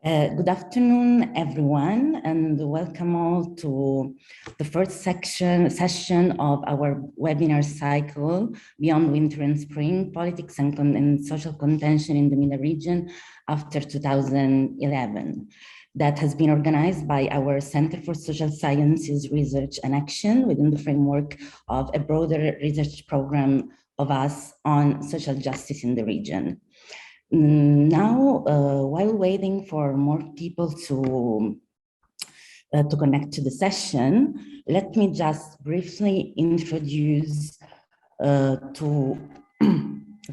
Good afternoon, everyone, and welcome all to the first session of our webinar cycle, Beyond Winter and Spring, Politics and Social Contention in the MENA region after 2011. That has been organized by our Center for Social Sciences Research and Action within the framework of a broader research program of us on social justice in the region. Now, while waiting for more people to connect to the session, let me just briefly introduce for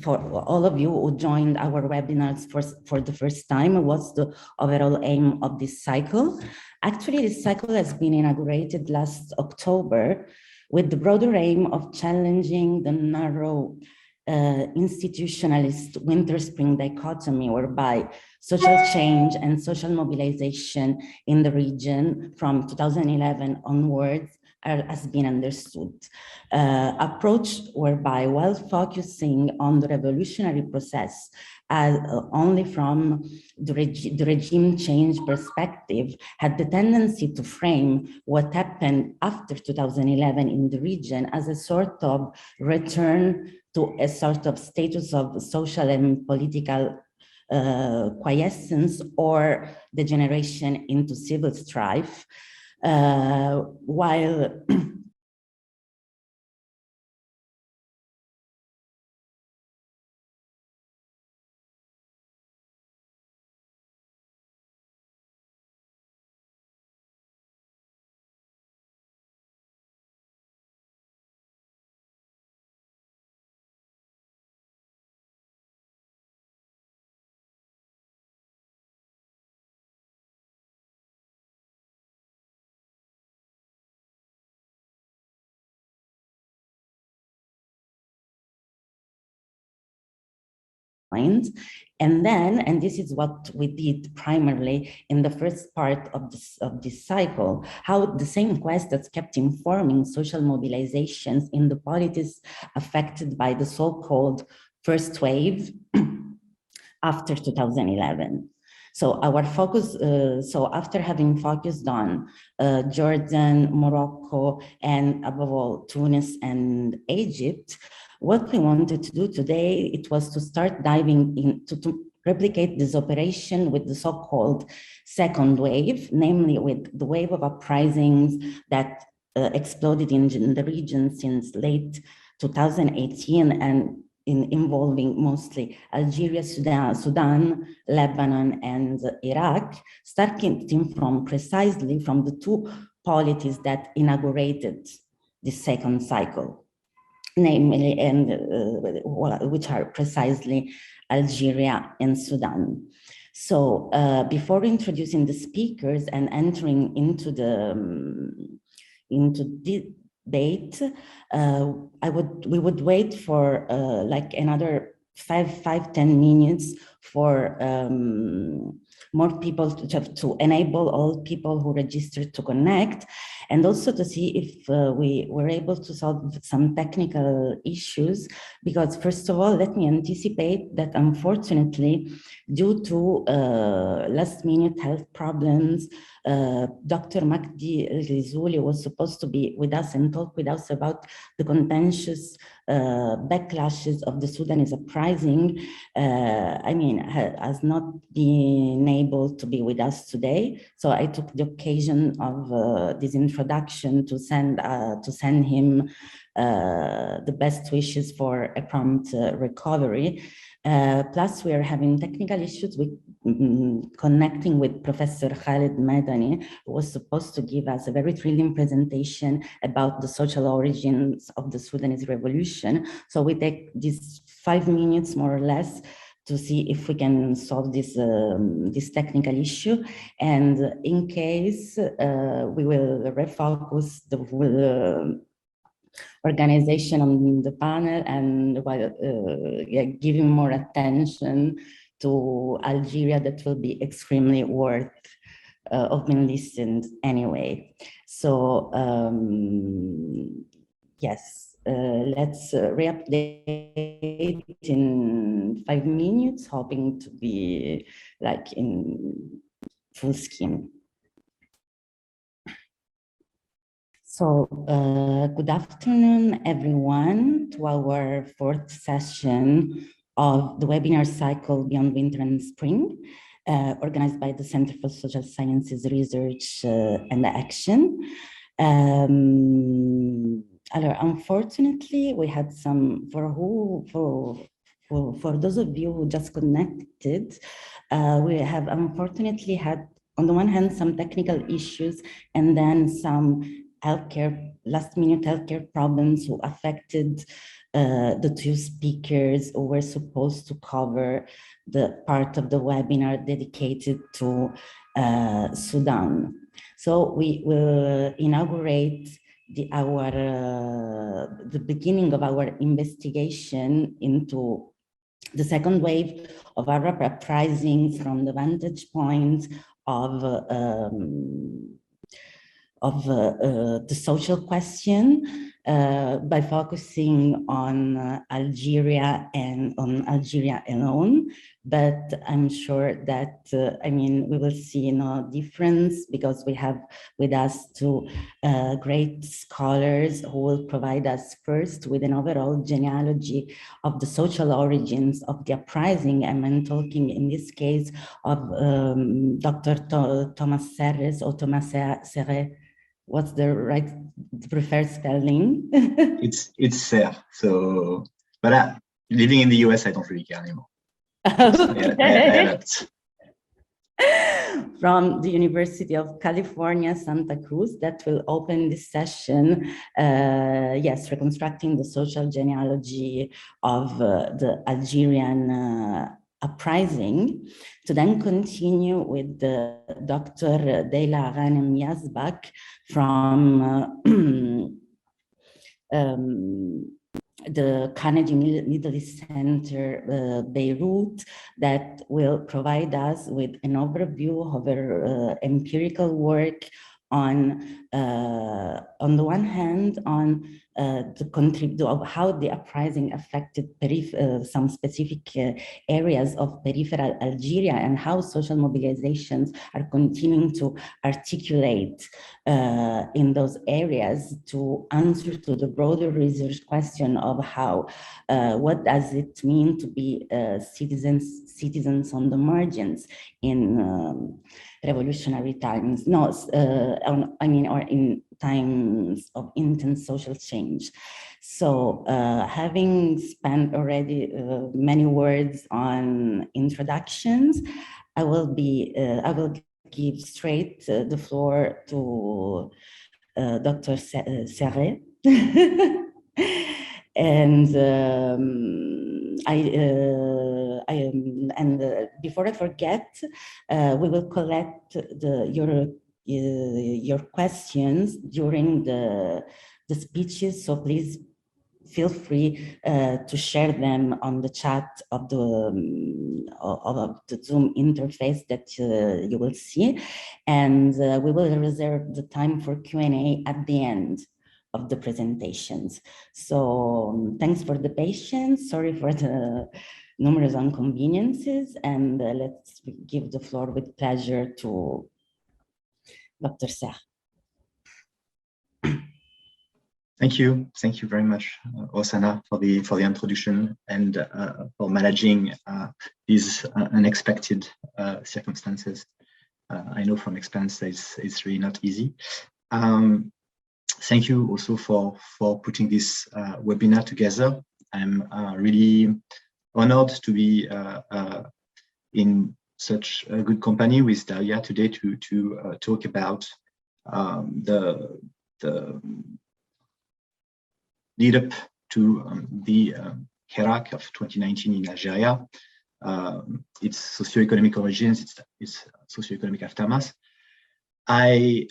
all of you who joined our webinars for the first time, what's the overall aim of this cycle. Actually, this cycle has been inaugurated last October with the broader aim of challenging the narrow institutionalist winter-spring dichotomy whereby social change and social mobilization in the region from 2011 onwards has been understood. Approach whereby, while focusing on the revolutionary process only from the regime change perspective, had the tendency to frame what happened after 2011 in the region as a sort of return to a sort of status of social and political quiescence or degeneration into civil strife, while and then, and this is what we did primarily in the first part of this cycle, how the same quest that's kept informing social mobilizations in the polities affected by the so-called first wave after 2011. So our focus, so after having focused on Jordan, Morocco, and above all, Tunis and Egypt, what we wanted to do today, it was to start diving into to replicate this operation with the so-called second wave, namely with the wave of uprisings that exploded in the region since late 2018 and involving mostly Algeria, Sudan, Lebanon, and Iraq, starting from precisely from the two polities that inaugurated the second cycle, namely, and which are precisely Algeria and Sudan. So before introducing the speakers and entering into the debate, we would wait for like another 10 minutes for more people to enable all people who registered to connect, and also to see if we were able to solve some technical issues, because first of all, let me anticipate that unfortunately, due to last minute health problems, Dr. McGill was supposed to be with us and talk with us about the contentious backlashes of the Sudanese uprising. I mean, has not been able to be with us today. So I took the occasion of this introduction to send him the best wishes for a prompt recovery. Plus, we are having technical issues with connecting with Professor Khaled Medani, who was supposed to give us a very thrilling presentation about the social origins of the Sudanese revolution. So we take these 5 minutes more or less to see if we can solve this, this technical issue. And in case, we will refocus the organization on the panel and while giving more attention to Algeria, that will be extremely worth of being listened anyway. So yes, let's re-update in 5 minutes, hoping to be like in full scheme. So good afternoon, everyone, to our fourth session of the webinar cycle Beyond Winter and Spring, organized by the Center for Social Sciences Research and Action. Unfortunately, we had some, for those of you who just connected, we have unfortunately had, on the one hand, some technical issues, and then some last-minute healthcare problems who affected the two speakers who were supposed to cover the part of the webinar dedicated to Sudan. So we will inaugurate the beginning of our investigation into the second wave of Arab uprisings from the vantage point of the social question by focusing on Algeria and on Algeria alone. But I'm sure that, we will see no difference because we have with us two great scholars who will provide us first with an overall genealogy of the social origins of the uprising. And I'm talking in this case of Dr. Thomas Serres or Thomas Serres. What's the preferred spelling? it's Serres. So, but living in the US, I don't really care anymore. Okay. From the University of California, Santa Cruz, that will open this session. Yes, reconstructing the social genealogy of the Algerian uprising, to then continue with Dr. Dalia Ghanem Yazbak from the Carnegie Middle East Center, Beirut, that will provide us with an overview of her empirical work on the one hand, on the contribute of how the uprising affected some specific areas of peripheral Algeria and how social mobilizations are continuing to articulate in those areas to answer to the broader research question of how, what does it mean to be citizens on the margins in revolutionary times, or in times of intense social change. So having spent already many words on introductions, I will give straight the floor to Dr. Serres. And before I forget, we will collect your questions during the speeches. So please feel free to share them on the chat of the Zoom interface that you will see, and we will reserve the time for Q&A at the end of the presentations. So thanks for the patience. Sorry for the numerous inconveniences, and let's give the floor with pleasure to Dr. Serres. Thank you very much, Osana, for the introduction and for managing these unexpected circumstances. I know from experience that it's really not easy. Thank you also for putting this webinar together. I'm really honored to be in such a good company with Dalia today to talk about the lead up to the Hirak of 2019 in Algeria, its socio-economic origins, its socio-economic aftermath. I'm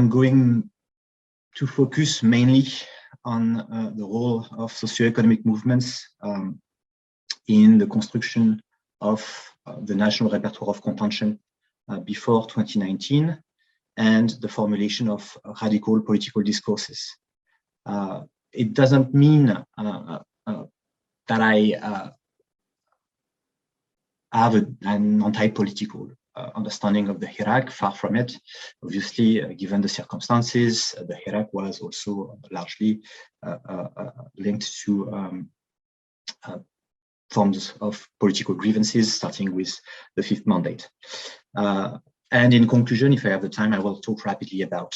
going to focus mainly on the role of socio-economic movements in the construction of the national repertoire of contention before 2019 and the formulation of radical political discourses. It doesn't mean that I have an anti-political understanding of the Iraq, far from it. Obviously, given the circumstances, the Iraq was also largely linked to forms of political grievances, starting with the Fifth Mandate. And in conclusion, if I have the time, I will talk rapidly about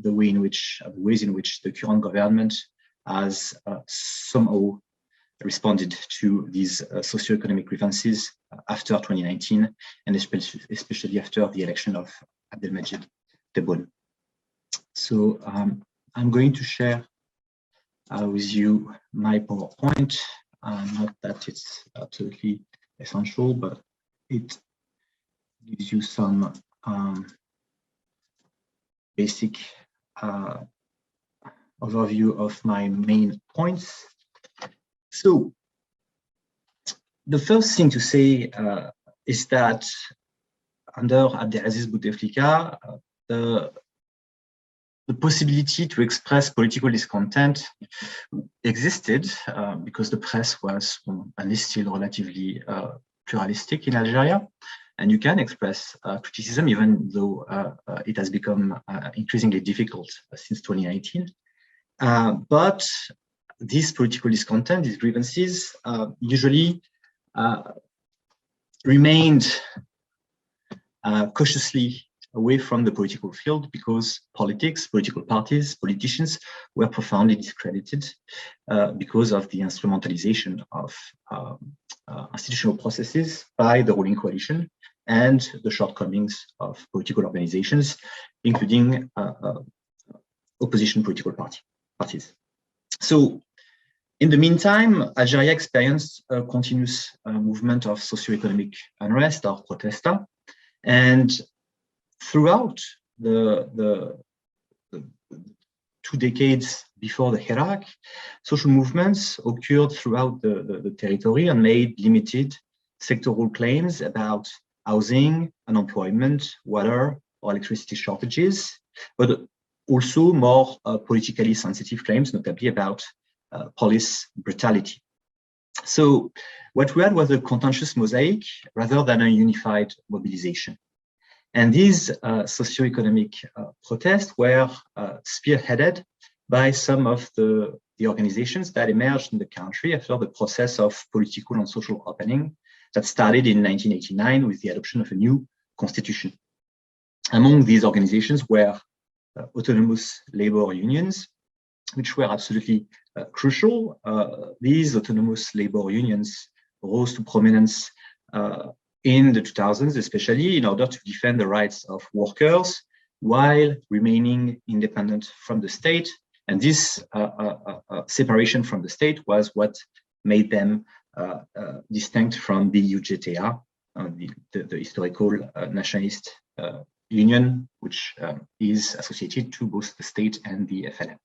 the ways in which the current government has somehow responded to these socio-economic grievances after 2019, and especially after the election of Abdelmajid Tebboune. So I'm going to share with you my PowerPoint. Not that it's absolutely essential, but it gives you some basic overview of my main points. So the first thing to say is that under Abdelaziz Bouteflika, the possibility to express political discontent existed because the press was and is still relatively pluralistic in Algeria. And you can express criticism, even though it has become increasingly difficult since 2019. But this political discontent, these grievances, usually remained cautiously away from the political field because political parties, politicians were profoundly discredited because of the instrumentalization of institutional processes by the ruling coalition and the shortcomings of political organizations, including opposition political parties. So in the meantime, Algeria experienced a continuous movement of socio-economic unrest or protesta, and throughout the 2 decades before the Iraq, social movements occurred throughout the territory and made limited sectoral claims about housing, unemployment, water, or electricity shortages, but also more politically sensitive claims, notably about police brutality. So what we had was a contentious mosaic rather than a unified mobilization. And these socio-economic protests were spearheaded by some of the organizations that emerged in the country after the process of political and social opening that started in 1989 with the adoption of a new constitution. Among these organizations were autonomous labor unions, which were absolutely crucial. These autonomous labor unions rose to prominence in the 2000s, especially in order to defend the rights of workers while remaining independent from the state. And this separation from the state was what made them distinct from the UJTA, the historical nationalist union, which is associated to both the state and the FLN.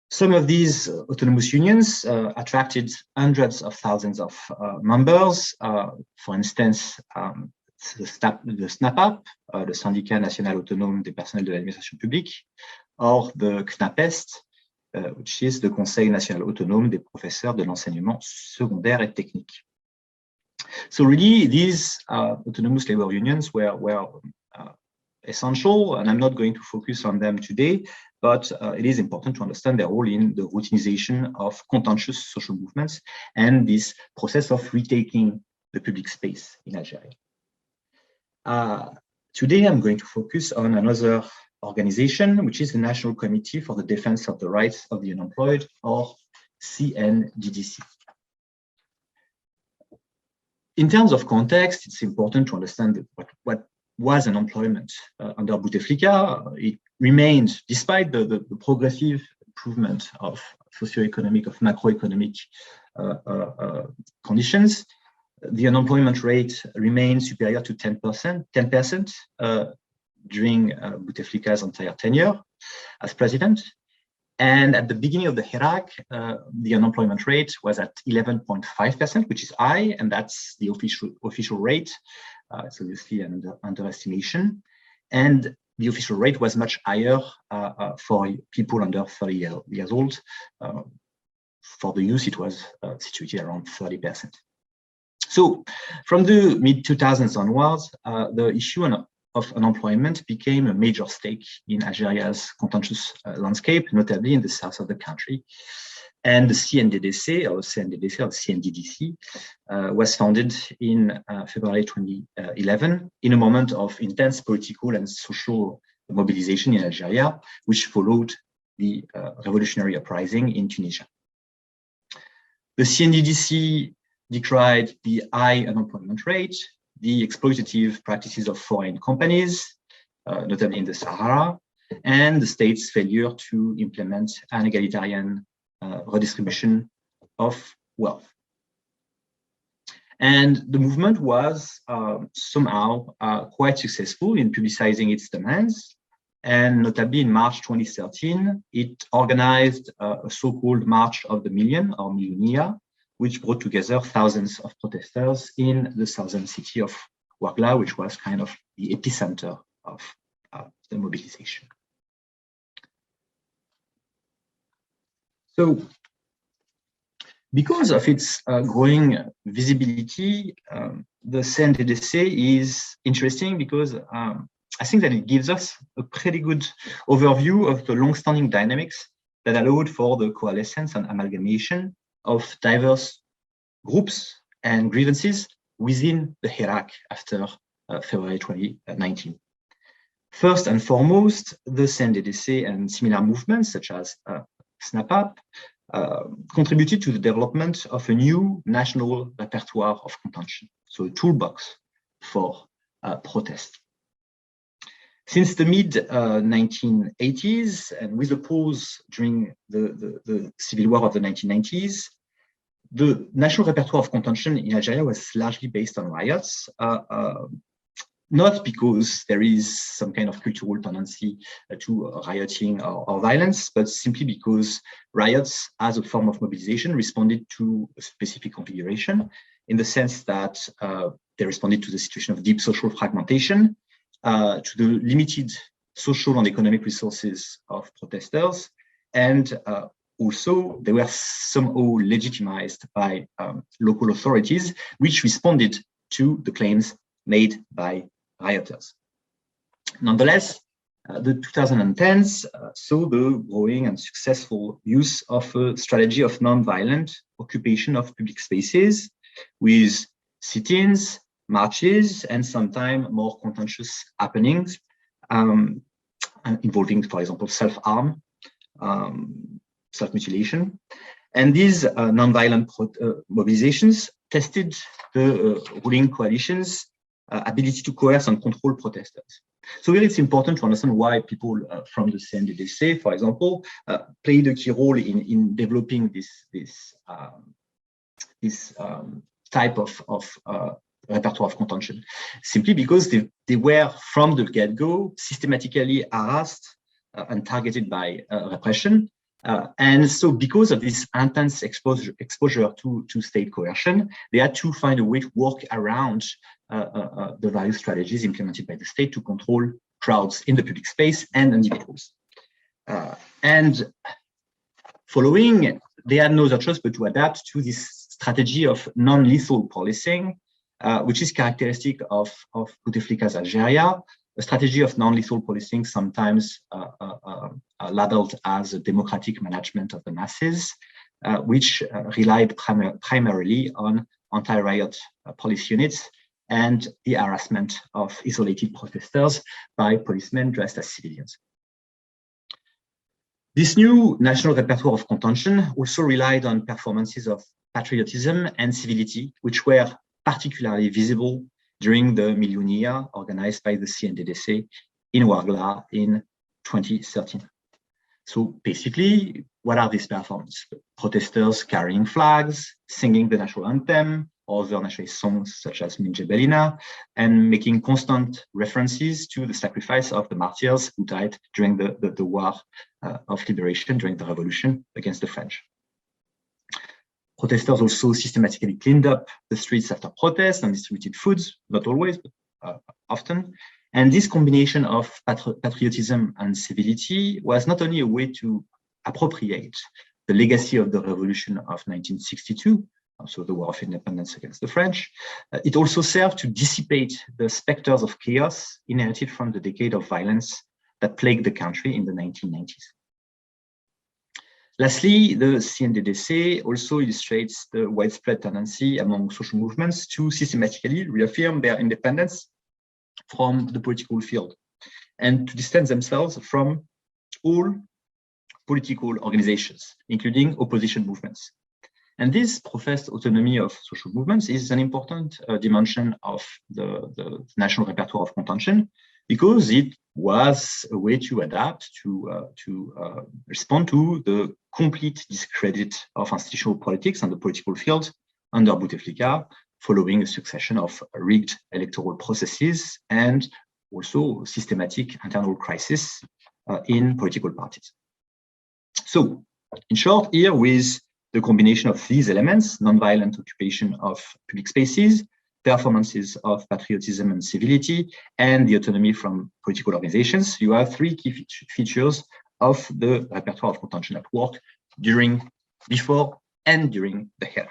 Some of these autonomous unions attracted hundreds of thousands of members. For instance, the SNAPAP, le Syndicat National Autonome des Personnels de l'Administration Publique, or the CNAPEST, which is the Conseil National Autonome des Professeurs de l'Enseignement Secondaire et Technique. So really, these autonomous labor unions were essential, and I'm not going to focus on them today, but it is important to understand their role in the routinization of contentious social movements and this process of retaking the public space in Algeria. Today, I'm going to focus on another organization, which is the National Committee for the Defense of the Rights of the Unemployed, or CNDDC. In terms of context, it's important to understand what was unemployment under Bouteflika. It remained, despite the progressive improvement of socioeconomic, of macroeconomic conditions, the unemployment rate remained superior to 10% during Bouteflika's entire tenure as president. And at the beginning of the Iraq, the unemployment rate was at 11.5%, which is high, and that's the official rate. It's obviously an underestimation. And the official rate was much higher for people under 30 years old. For the youth, it was situated around 30%. So from the mid-2000s onwards, the issue of unemployment became a major stake in Algeria's contentious landscape, notably in the south of the country. And the CNDDC, or CNDDC, was founded in February 2011 in a moment of intense political and social mobilization in Algeria, which followed the revolutionary uprising in Tunisia. The CNDDC decried the high unemployment rate, the exploitative practices of foreign companies, notably in the Sahara, and the state's failure to implement an egalitarian redistribution of wealth. And the movement was somehow quite successful in publicizing its demands. And notably in March 2013, it organized a so-called March of the Million, or Millonia, which brought together thousands of protesters in the southern city of Ouargla, which was kind of the epicenter of the mobilization. So, because of its growing visibility, the CNDDC is interesting because I think that it gives us a pretty good overview of the long-standing dynamics that allowed for the coalescence and amalgamation of diverse groups and grievances within the Hirak after February 2019. First and foremost, the CNDDC and similar movements such as Snap Up contributed to the development of a new national repertoire of contention, so a toolbox for protest. Since the mid-1980s, and with a pause during the civil war of the 1990s, the national repertoire of contention in Algeria was largely based on riots, not because there is some kind of cultural tendency to rioting or violence, but simply because riots as a form of mobilization responded to a specific configuration, in the sense that they responded to the situation of deep social fragmentation, to the limited social and economic resources of protesters, and also they were somehow legitimized by local authorities, which responded to the claims made by rioters. Nonetheless, the 2010s saw the growing and successful use of a strategy of non-violent occupation of public spaces with sit-ins, marches, and sometimes more contentious happenings involving, for example, self-harm, self-mutilation. And these non-violent mobilizations tested the ruling coalition's ability to coerce and control protesters. So here it's important to understand why people from the CNDDC, for example, played a key role in developing this type of repertoire of contention, simply because they were from the get-go systematically harassed and targeted by repression. And so because of this intense exposure to state coercion, they had to find a way to work around the various strategies implemented by the state to control crowds in the public space and individuals. And following, they had no other choice but to adapt to this strategy of non-lethal policing, which is characteristic of Bouteflika's Algeria, a strategy of non-lethal policing, sometimes labeled as a democratic management of the masses, which relied primarily on anti-riot police units and the harassment of isolated protesters by policemen dressed as civilians. This new national repertoire of contention also relied on performances of patriotism and civility, which were particularly visible during the Millonia organized by the CNDDC in Ouargla in 2013. So basically, what are these performances? Protesters carrying flags, singing the national anthem, or other nationalist songs such as Min Jebelina, and making constant references to the sacrifice of the martyrs who died during the war of liberation, during the revolution against the French. Protesters also systematically cleaned up the streets after protests and distributed foods, not always, but often. And this combination of patriotism and civility was not only a way to appropriate the legacy of the revolution of 1962, so the War of Independence against the French. It also served to dissipate the specters of chaos inherited from the decade of violence that plagued the country in the 1990s. Lastly, the CNDDC also illustrates the widespread tendency among social movements to systematically reaffirm their independence from the political field and to distance themselves from all political organizations, including opposition movements. And this professed autonomy of social movements is an important dimension of the national repertoire of contention, because it was a way to adapt, to respond to the complete discredit of institutional politics and the political field under Bouteflika, following a succession of rigged electoral processes and also systematic internal crisis in political parties. So, in short, here with the combination of these elements, nonviolent occupation of public spaces, performances of patriotism and civility, and the autonomy from political organizations, you have three key features of the repertoire of contention at work before and during the Kerr.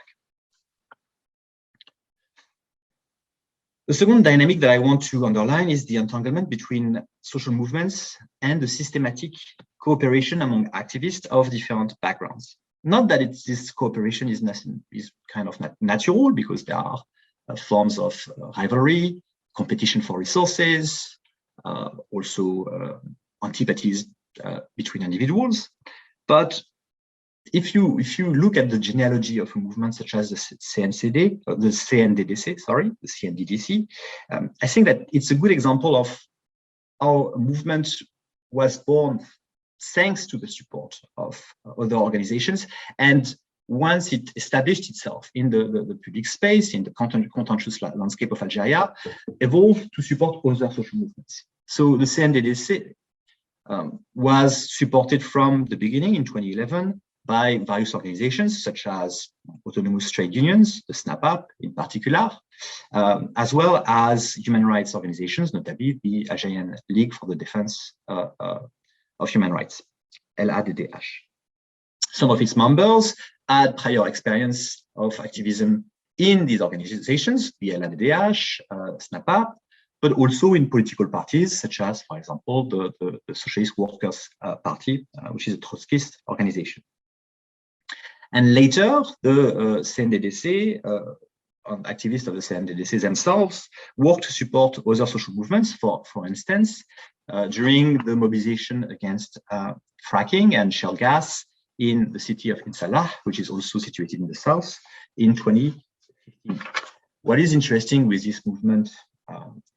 The second dynamic that I want to underline is the entanglement between social movements and the systematic cooperation among activists of different backgrounds. Not that this cooperation is kind of natural, because there are forms of rivalry, competition for resources, also antipathies between individuals. But if you look at the genealogy of a movement such as the CNDDC, I think that it's a good example of how a movement was born thanks to the support of other organizations, and once it established itself in the public space, in the contentious landscape of Algeria, evolved to support other social movements. So the CNDDC was supported from the beginning in 2011 by various organizations such as autonomous trade unions, the SNAPAP in particular, as well as human rights organizations, notably the Algerian League for the Defense of Human Rights, LADDH. Some of its members had prior experience of activism in these organizations, the LADDH, SNAPAP, but also in political parties, such as, for example, the Socialist Workers' Party, which is a Trotskyist organization. And later, the CNDDC, activists of the CNDDC themselves, worked to support other social movements, for instance, during the mobilization against fracking and shale gas in the city of Salah, which is also situated in the south, in 2015. What is interesting with this movement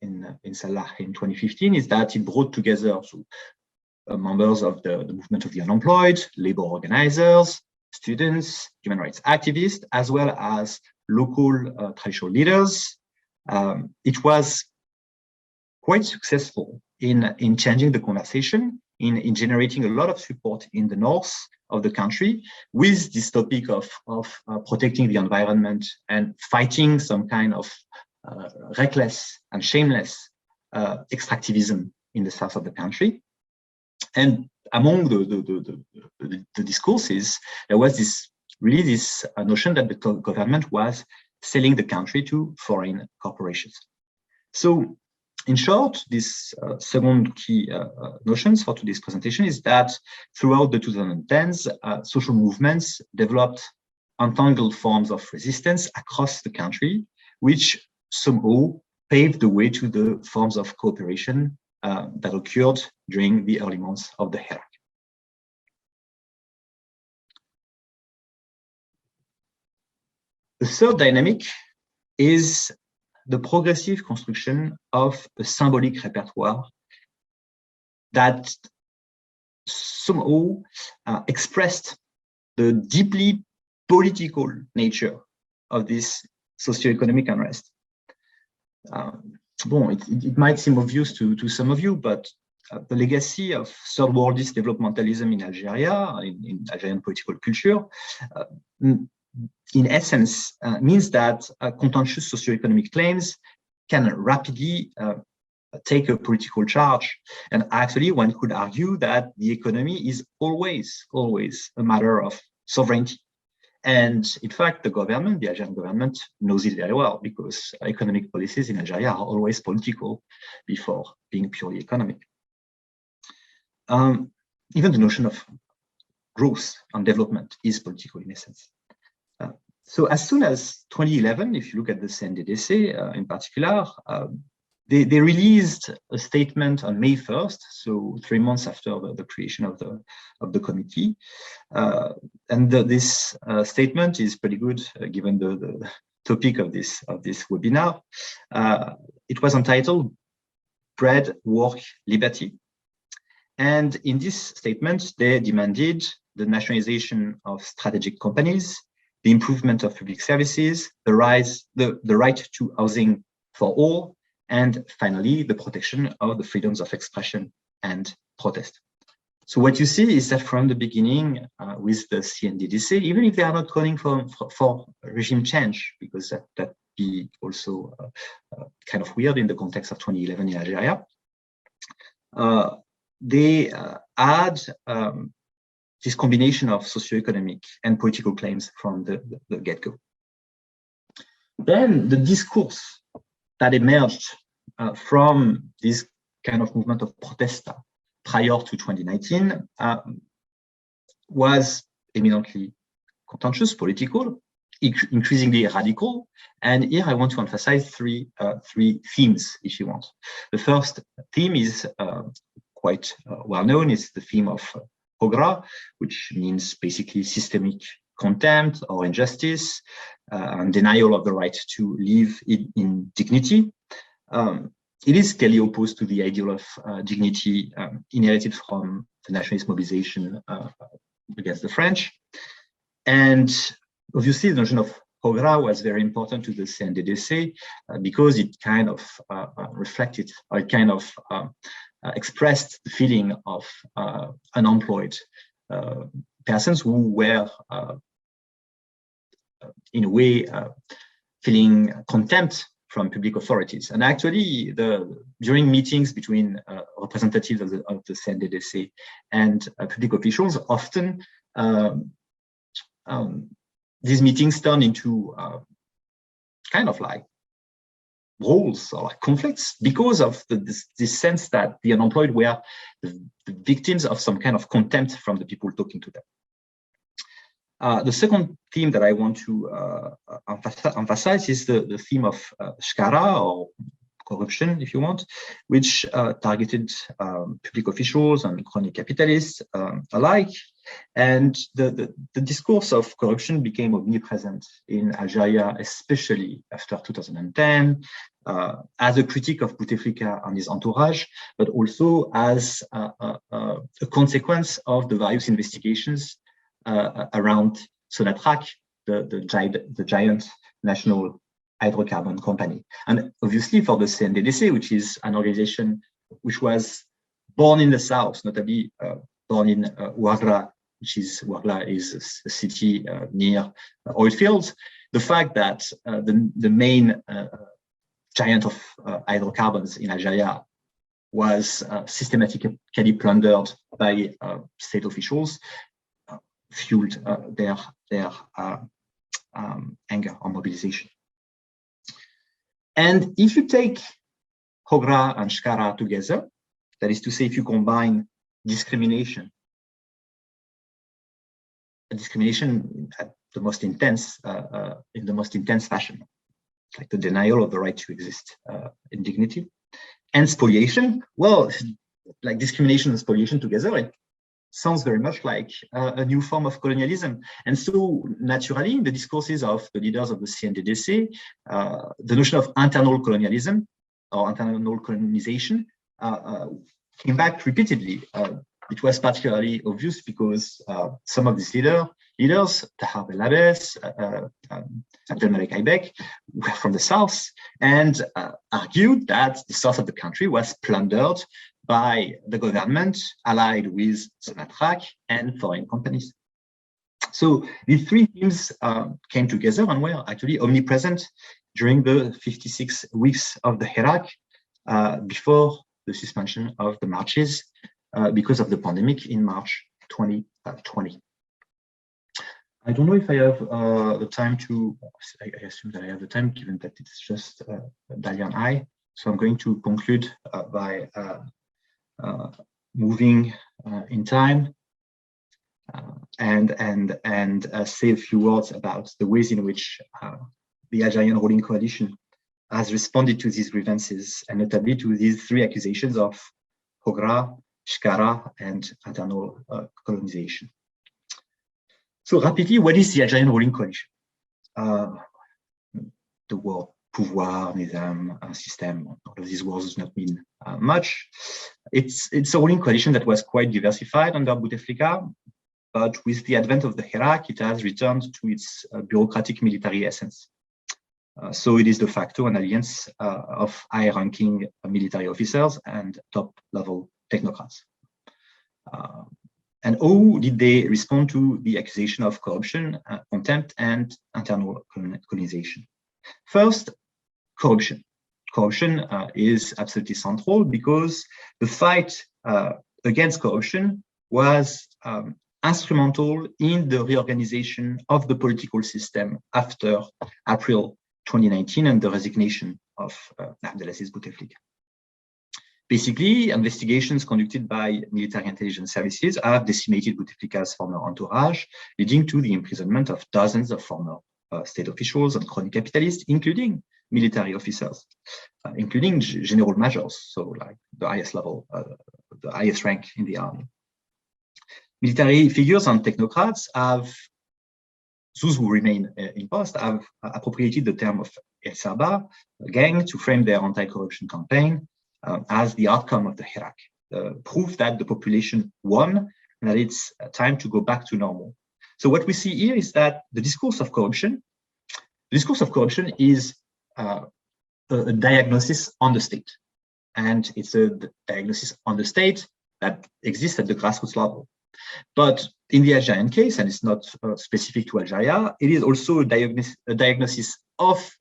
in Salah in 2015 is that it brought together members of the movement of the unemployed, labor organizers, students, human rights activists, as well as local traditional leaders. It was quite successful in changing the conversation, in generating a lot of support in the north of the country with this topic of protecting the environment and fighting some kind of reckless and shameless extractivism in the south of the country. And among the discourses, there was this notion that the government was selling the country to foreign corporations. So, in short, this second key notions for today's presentation is that throughout the 2010s, social movements developed entangled forms of resistance across the country, which somehow paved the way to the forms of cooperation that occurred during the early months of the Kerr. The third dynamic is the progressive construction of a symbolic repertoire that somehow expressed the deeply political nature of this socio-economic unrest. It might seem obvious to some of you, but the legacy of third worldist developmentalism in Algeria, in Algerian political culture, in essence, means that contentious socioeconomic claims can rapidly take a political charge. And actually, one could argue that the economy is always a matter of sovereignty. And in fact, the Algerian government knows it very well, because economic policies in Algeria are always political before being purely economic. Even the notion of growth and development is political in essence. So as soon as 2011, if you look at the CNDDC in particular, they released a statement on May 1st, so 3 months after the creation of the committee. And this statement is pretty good, given the topic of this webinar. It was entitled "Bread, Work, Liberty." And in this statement, they demanded the nationalization of strategic companies, the improvement of public services, the right to housing for all, and finally, the protection of the freedoms of expression and protest. So what you see is that from the beginning, with the CNDDC, even if they are not calling for regime change, because that be also kind of weird in the context of 2011 in Algeria, they add this combination of socio-economic and political claims from the get-go. Then the discourse that emerged from this kind of movement of protest prior to 2019 was eminently contentious, political, increasingly radical. And here I want to emphasize three themes, if you want. The first theme is quite well known. It's the theme of Hogra, which means basically systemic contempt or injustice and denial of the right to live in dignity. It is clearly opposed to the ideal of dignity inherited from the nationalist mobilization against the French. And obviously, the notion of Hogra was very important to the CNDDC because it kind of reflected, or it kind of expressed the feeling of unemployed persons who were, in a way, feeling contempt from public authorities. And actually, during meetings between representatives of the CNDDC and public officials, often these meetings turn into kind of like roles or conflicts because of this sense that the unemployed were the victims of some kind of contempt from the people talking to them. The second theme that I want to emphasize is the theme of shkara, or corruption, if you want, which targeted public officials and crony capitalists alike. And the discourse of corruption became omnipresent in Algeria, especially after 2010, as a critique of Bouteflika and his entourage, but also as a consequence of the various investigations around Sonatrach, the giant national hydrocarbon company. And obviously for the CNDDC, which is an organization which was born in the south, notably born in Ouagra, Ouagra is a city near oil fields. The fact that the main giant of hydrocarbons in Algeria was systematically plundered by state officials fueled their anger or mobilization. And if you take Hogra and Shkara together, that is to say, if you combine discrimination at the most intense, in the most intense fashion, like the denial of the right to exist in dignity, and spoliation, well, like discrimination and spoliation together, it sounds very much like a new form of colonialism. And so naturally, in the discourses of the leaders of the CNDDC, the notion of internal colonialism or internal colonization came back repeatedly. It was particularly obvious because some of these leaders, Tahar Belabes, Abdelmalek Aibek, were from the south and argued that the south of the country was plundered by the government allied with Sonatrach and foreign companies. So these three themes came together and were actually omnipresent during the 56 weeks of the Hirak before the suspension of the marches because of the pandemic in March 2020. I don't know if I have the time to, I assume that I have the time given that it's just Dalia and I. So I'm going to conclude by moving in time and say a few words about the ways in which the Algerian ruling coalition has responded to these grievances, and notably to these three accusations of Hogra, Shkara, and internal colonization. So rapidly, what is the Algerian ruling coalition? The word pouvoir, nizam, system, all of these words do not mean much. It's a ruling coalition that was quite diversified under Bouteflika, but with the advent of the Hirak, it has returned to its bureaucratic military essence. So it is de facto an alliance of high-ranking military officers and top-level technocrats. And how did they respond to the accusation of corruption, contempt, and internal colonization? First, corruption. Corruption is absolutely central because the fight against corruption was instrumental in the reorganization of the political system after April 2019 and the resignation of Abdelaziz Bouteflika. Basically, investigations conducted by military intelligence services have decimated Bouteflika's former entourage, leading to the imprisonment of dozens of former state officials and crony capitalists, including military officers, including general majors, so like the highest level, the highest rank in the army. Military figures and technocrats have, those who remain in post, have appropriated the term of El Saba, gang, to frame their anti-corruption campaign as the outcome of the Hirak, proof that the population won and that it's time to go back to normal. So what we see here is that the discourse of corruption is a diagnosis on the state. And it's a diagnosis on the state that exists at the grassroots level. But in the Algerian case, and it's not specific to Algeria, it is also a diagnosis of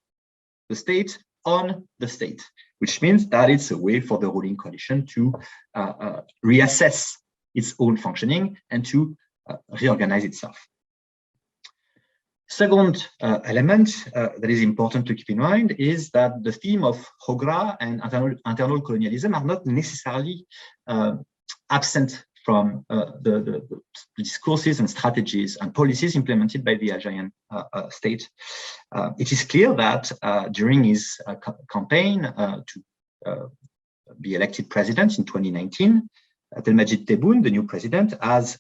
the state on the state, which means that it's a way for the ruling coalition to reassess its own functioning and to reorganize itself. Second element that is important to keep in mind is that the theme of Hogra and internal colonialism are not necessarily absent from the discourses and strategies and policies implemented by the Algerian state. It is clear that during his campaign to be elected president in 2019, Abdelmadjid Tebboune, the new president, has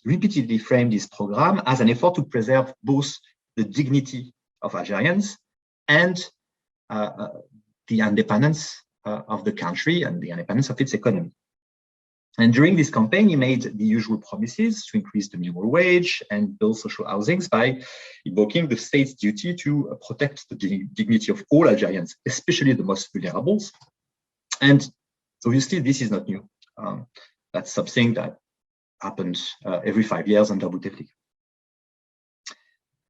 repeatedly framed his program as an effort to preserve both the dignity of Algerians and the independence of the country and the independence of its economy. And during this campaign, he made the usual promises to increase the minimum wage and build social housings by invoking the state's duty to protect the dignity of all Algerians, especially the most vulnerable. And obviously, this is not new. That's something that happens every 5 years under Bouteflika.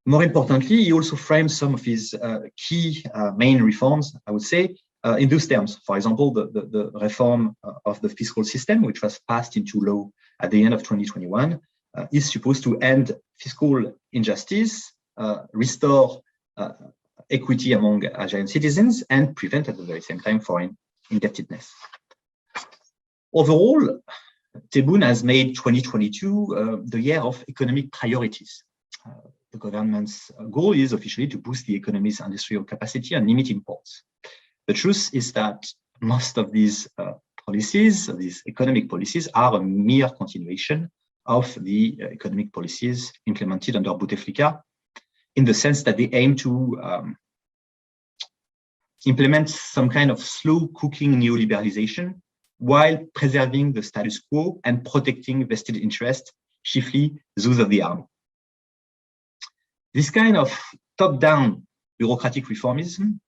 More importantly, he also framed some of his key main reforms, I would say, in those terms. For example, the reform of the fiscal system, which was passed into law at the end of 2021, is supposed to end fiscal injustice, restore equity among Algerian citizens, and prevent at the very same time foreign indebtedness. Overall, Tebboune has made 2022 the year of economic priorities. The government's goal is officially to boost the economy's industrial capacity and limit imports. The truth is that most of these policies, these economic policies, are a mere continuation of the economic policies implemented under Bouteflika, in the sense that they aim to implement some kind of slow-cooking neoliberalization while preserving the status quo and protecting vested interests, chiefly those of the army. This kind of top-down bureaucratic reformism,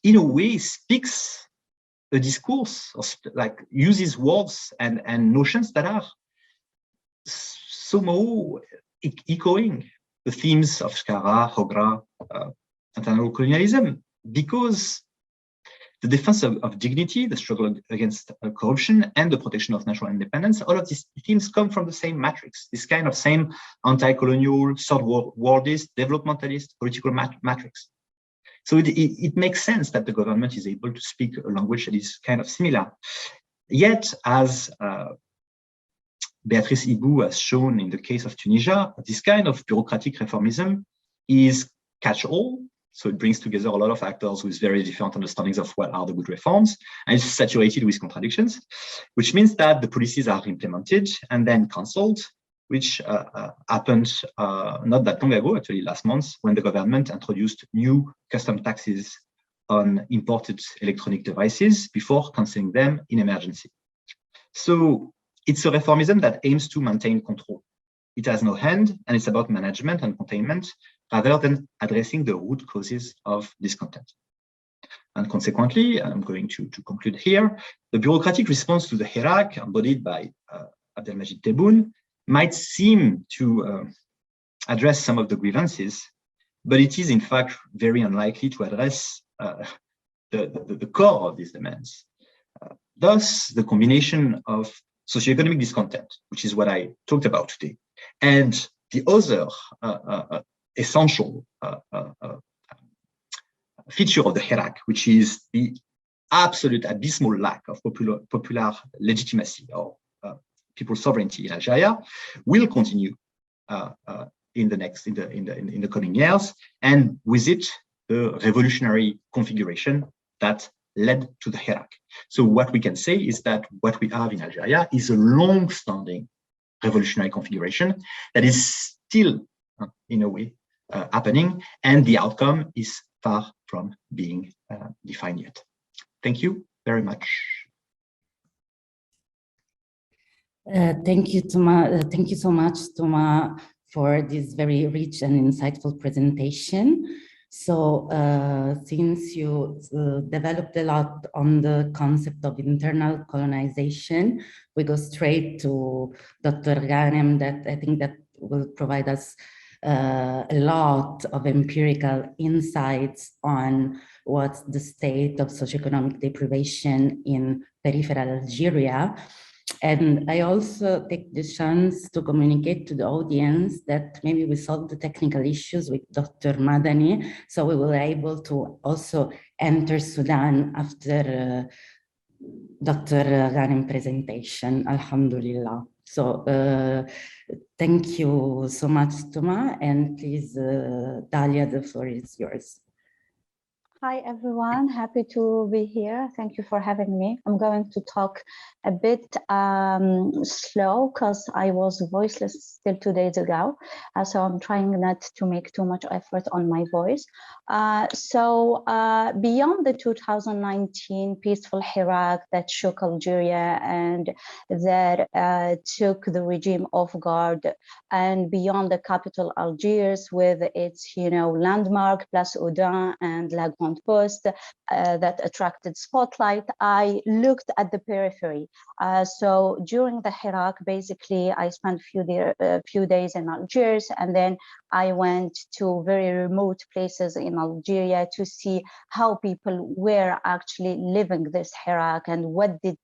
in a way, speaks a discourse, or like uses words and notions that are somehow echoing the themes of Shkara, Hogra, internal colonialism, because the defense of dignity, the struggle against corruption, and the protection of national independence. All of these themes come from the same matrix, this kind of same anti-colonial, third worldist, developmentalist political matrix. So it makes sense that the government is able to speak a language that is kind of similar. Yet, as Beatrice Ibou has shown in the case of Tunisia, this kind of bureaucratic reformism is catch-all. So it brings together a lot of actors with very different understandings of what are the good reforms, and it's saturated with contradictions, which means that the policies are implemented and then cancelled, which happened not that long ago, actually last month, when the government introduced new custom taxes on imported electronic devices before cancelling them in emergency. So it's a reformism that aims to maintain control. It has no hand, and it's about management and containment rather than addressing the root causes of discontent. And consequently, I'm going to conclude here, the bureaucratic response to the Hirak embodied by Abdelmajid Tebboune might seem to address some of the grievances, but it is in fact very unlikely to address the core of these demands. Thus, the combination of socioeconomic discontent, which is what I talked about today, and the other essential feature of the Hirak, which is the absolute abysmal lack of popular legitimacy or people's sovereignty in Algeria, will continue in the coming years, and with it the revolutionary configuration that led to the Hirak. So what we can say is that what we have in Algeria is a long-standing revolutionary configuration that is still, in a way, happening, and the outcome is far from being defined yet. Thank you very much. Thank you, Thomas. Thank you so much, Thomas, for this very rich and insightful presentation. So since you developed a lot on the concept of internal colonization, we go straight to Dr. Ghanem, that I think that will provide us a lot of empirical insights on what's the state of socioeconomic deprivation in peripheral Algeria. And I also take the chance to communicate to the audience that maybe we solved the technical issues with Dr. Medani, so we were able to also enter Sudan after Dr. Ghanem presentation, alhamdulillah. So thank you so much, Thomas, and please, Dalia, the floor is yours. Hi, everyone. Happy to be here. Thank you for having me. I'm going to talk a bit slow because I was voiceless till 2 days ago. So I'm trying not to make too much effort on my voice. Beyond the 2019 peaceful Hirak that shook Algeria and that took the regime off guard, and beyond the capital Algiers with its, landmark Place Audin and La Grande Post that attracted spotlight, I looked at the periphery. So during the Hirak, basically, I spent a few days in Algiers, and then I went to very remote places in Algeria to see how people were actually living this Hirak and what did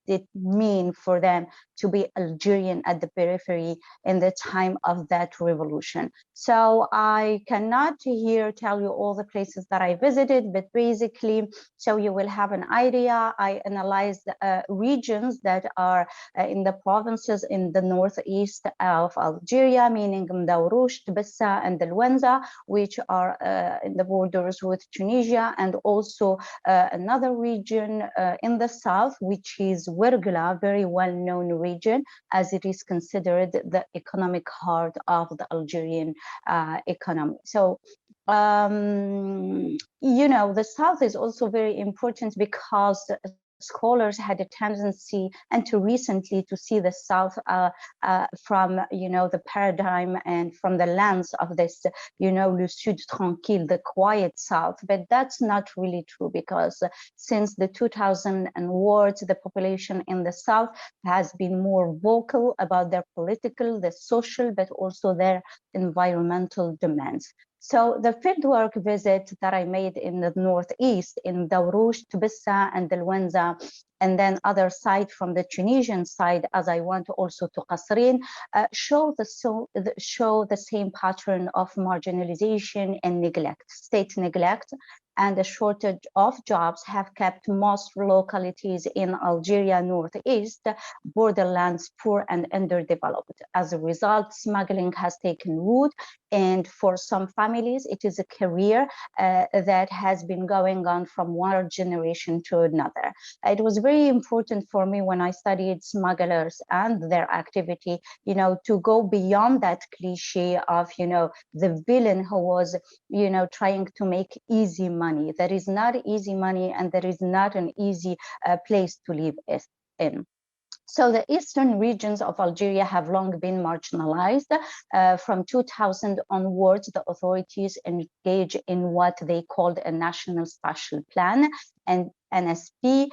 it mean for them to be Algerian at the periphery in the time of that revolution. So I cannot here tell you all the places that I visited, but basically, so you will have an idea, I analyzed regions that are in the provinces in the northeast of Algeria, meaning Mdawroush, Tbessa, and Delwenza, which are in the borders with Tunisia, and also another region in the south, which is Wergla, very well-known region, as it is considered the economic heart of the Algerian economy. So, the south is also very important because scholars had a tendency until recently to see the South from, the paradigm and from the lens of this, le Sud tranquille, the quiet South. But that's not really true, because since the 2000 wars, the population in the South has been more vocal about their political, their social, but also their environmental demands. So the fieldwork visit that I made in the northeast, in Dawroush, Tbissa, and Delwenza, and then other side from the Tunisian side, as I went also to Qasrin, show the same pattern of marginalization and neglect, state neglect, and the shortage of jobs have kept most localities in Algeria northeast borderlands poor and underdeveloped. As a result, smuggling has taken root, and for some families, it is a career that has been going on from one generation to another. It was very important for me when I studied smugglers and their activity, to go beyond that cliche of, the villain who was, trying to make easy money. There is not easy money, and there is not an easy place to live in. So the eastern regions of Algeria have long been marginalized. From 2000 onwards, the authorities engage in what they called a National Spatial Plan, and NSP,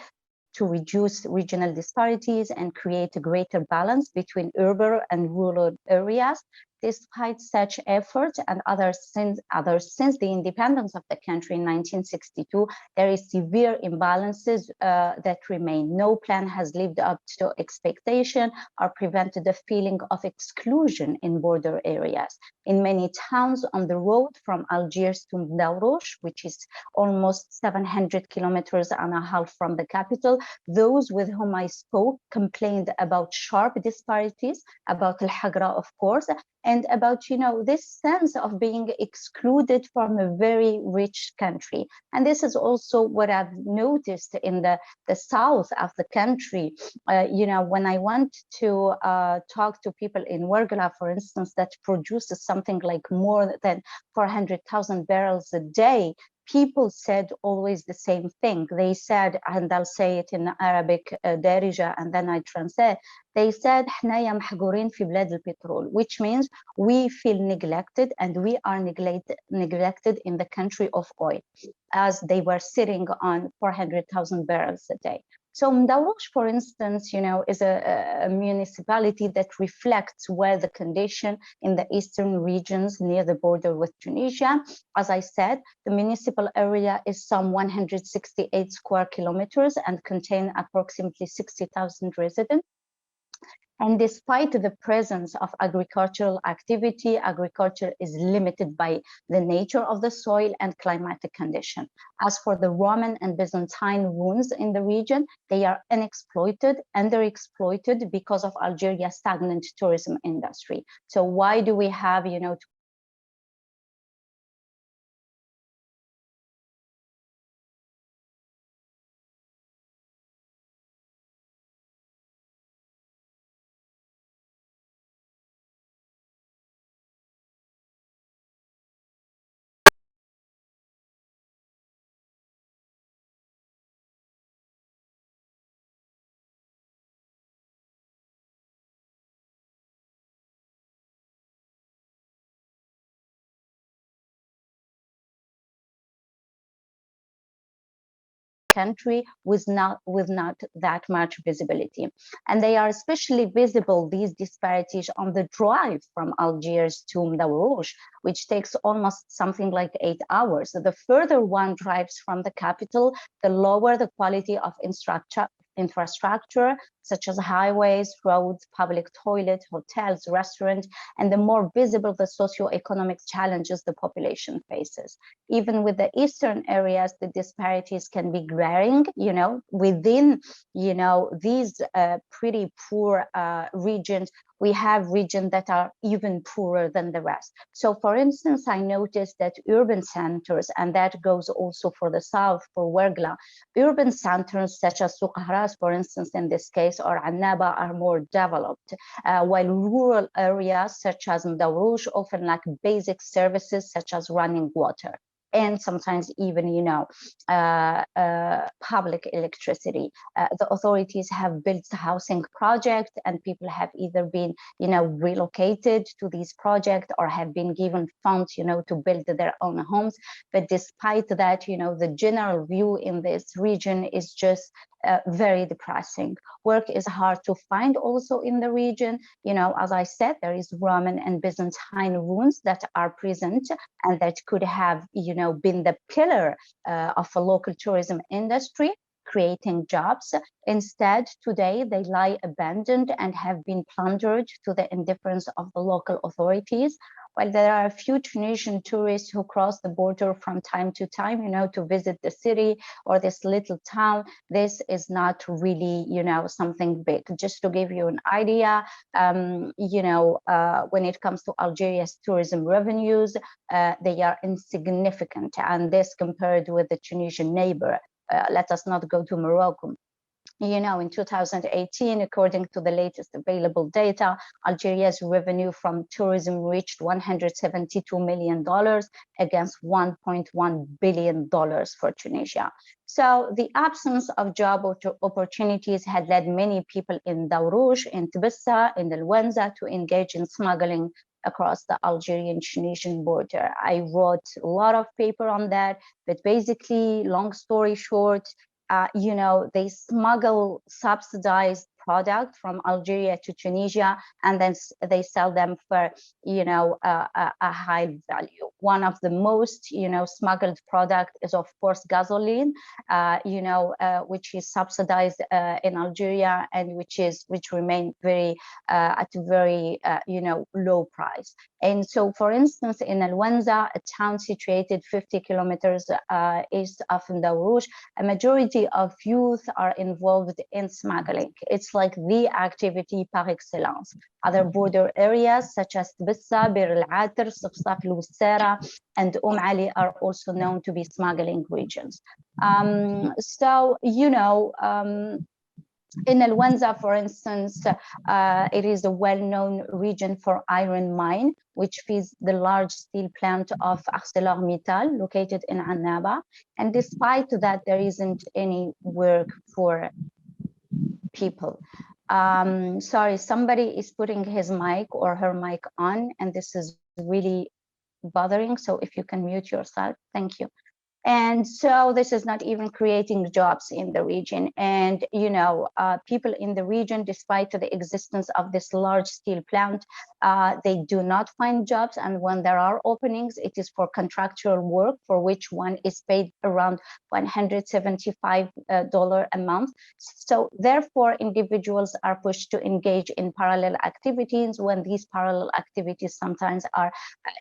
to reduce regional disparities and create a greater balance between urban and rural areas. Despite such efforts and others since the independence of the country in 1962, there is severe imbalances that remain. No plan has lived up to expectation or prevented the feeling of exclusion in border areas. In many towns on the road from Algiers to Dawroush, which is almost 700 kilometers and a half from the capital, those with whom I spoke complained about sharp disparities, about Al-Hagra, of course, and about, this sense of being excluded from a very rich country. And this is also what I've noticed in the south of the country. When I went to talk to people in Wergla, for instance, that produces something like more than 400,000 barrels a day, people said always the same thing. They said, and I'll say it in Arabic, Darija, and then I translate. They said, حنايا محجورين في بلاد البترول, which means we feel neglected, and we are neglected in the country of oil, as they were sitting on 400,000 barrels a day. So Mdawroush, for instance, is a municipality that reflects well the condition in the eastern regions near the border with Tunisia. As I said, the municipal area is some 168 square kilometers and contain approximately 60,000 residents. And despite the presence of agricultural activity, agriculture is limited by the nature of the soil and climatic condition. As for the Roman and Byzantine ruins in the region, they are unexploited, underexploited because of Algeria's stagnant tourism industry. So why do we have, country with not that much visibility. And they are especially visible, these disparities, on the drive from Algiers to Dawroush, which takes almost something like 8 hours. So the further one drives from the capital, the lower the quality of infrastructure, such as highways, roads, public toilets, hotels, restaurants, and the more visible the socio-economic challenges the population faces. Even with the eastern areas, the disparities can be glaring, within, these pretty poor regions. We have regions that are even poorer than the rest. So for instance, I noticed that urban centers, and that goes also for the south, for Wergla, urban centers such as Souq Haras, for instance, in this case, or Annaba, are more developed, while rural areas such as Mdawroush often lack basic services such as running water, and sometimes even, public electricity. The authorities have built housing projects, and people have either been, relocated to these projects or have been given funds, to build their own homes. But despite that, the general view in this region is just very depressing. Work is hard to find also in the region. You know, as I said, there is Roman and Byzantine ruins that are present and that could have, you know, been the pillar of a local tourism industry, creating jobs. Instead, today they lie abandoned and have been plundered to the indifference of the local authorities. While there are a few Tunisian tourists who cross the border from time to time, you know, to visit the city or this little town, this is not really, you know, something big. Just to give you an idea, you know, when it comes to Algeria's tourism revenues, they are insignificant, and this compared with the Tunisian neighbor. Let us not go to Morocco. You know, in 2018, according to the latest available data, Algeria's revenue from tourism reached $172 million against $1.1 billion for Tunisia. So the absence of job opportunities had led many people in Darouche, in Tbissa, in Alwenza to engage in smuggling across the Algerian-Tunisian border. I wrote a lot of paper on that, but basically, long story short, you know, they smuggle subsidized product from Algeria to Tunisia, and then they sell them for, you know, a high value. One of the most, you know, smuggled product is, of course, gasoline, you know, which is subsidized in Algeria and which remain very at a very, you know, low price. And so, for instance, in Alwenza, a town situated 50 kilometers east of Darouche, a majority of youth are involved in smuggling. It's like the activity par excellence. Other border areas such as Tbissa, Bir al-Ater, Safsaf al-Wissara, and Ali are also known to be smuggling regions. So, you know, in Alwenza, for instance, it is a well-known region for iron mine, which feeds the large steel plant of ArcelorMittal located in Annaba. And despite that, there isn't any work for people. Sorry, somebody is putting his mic or her mic on, and this is really bothering. So if you can mute yourself, thank you. And so this is not even creating jobs in the region. And, you know, people in the region, despite the existence of this large steel plant, they do not find jobs. And when there are openings, it is for contractual work for which one is paid around $175 a month. So therefore, individuals are pushed to engage in parallel activities when these parallel activities sometimes are,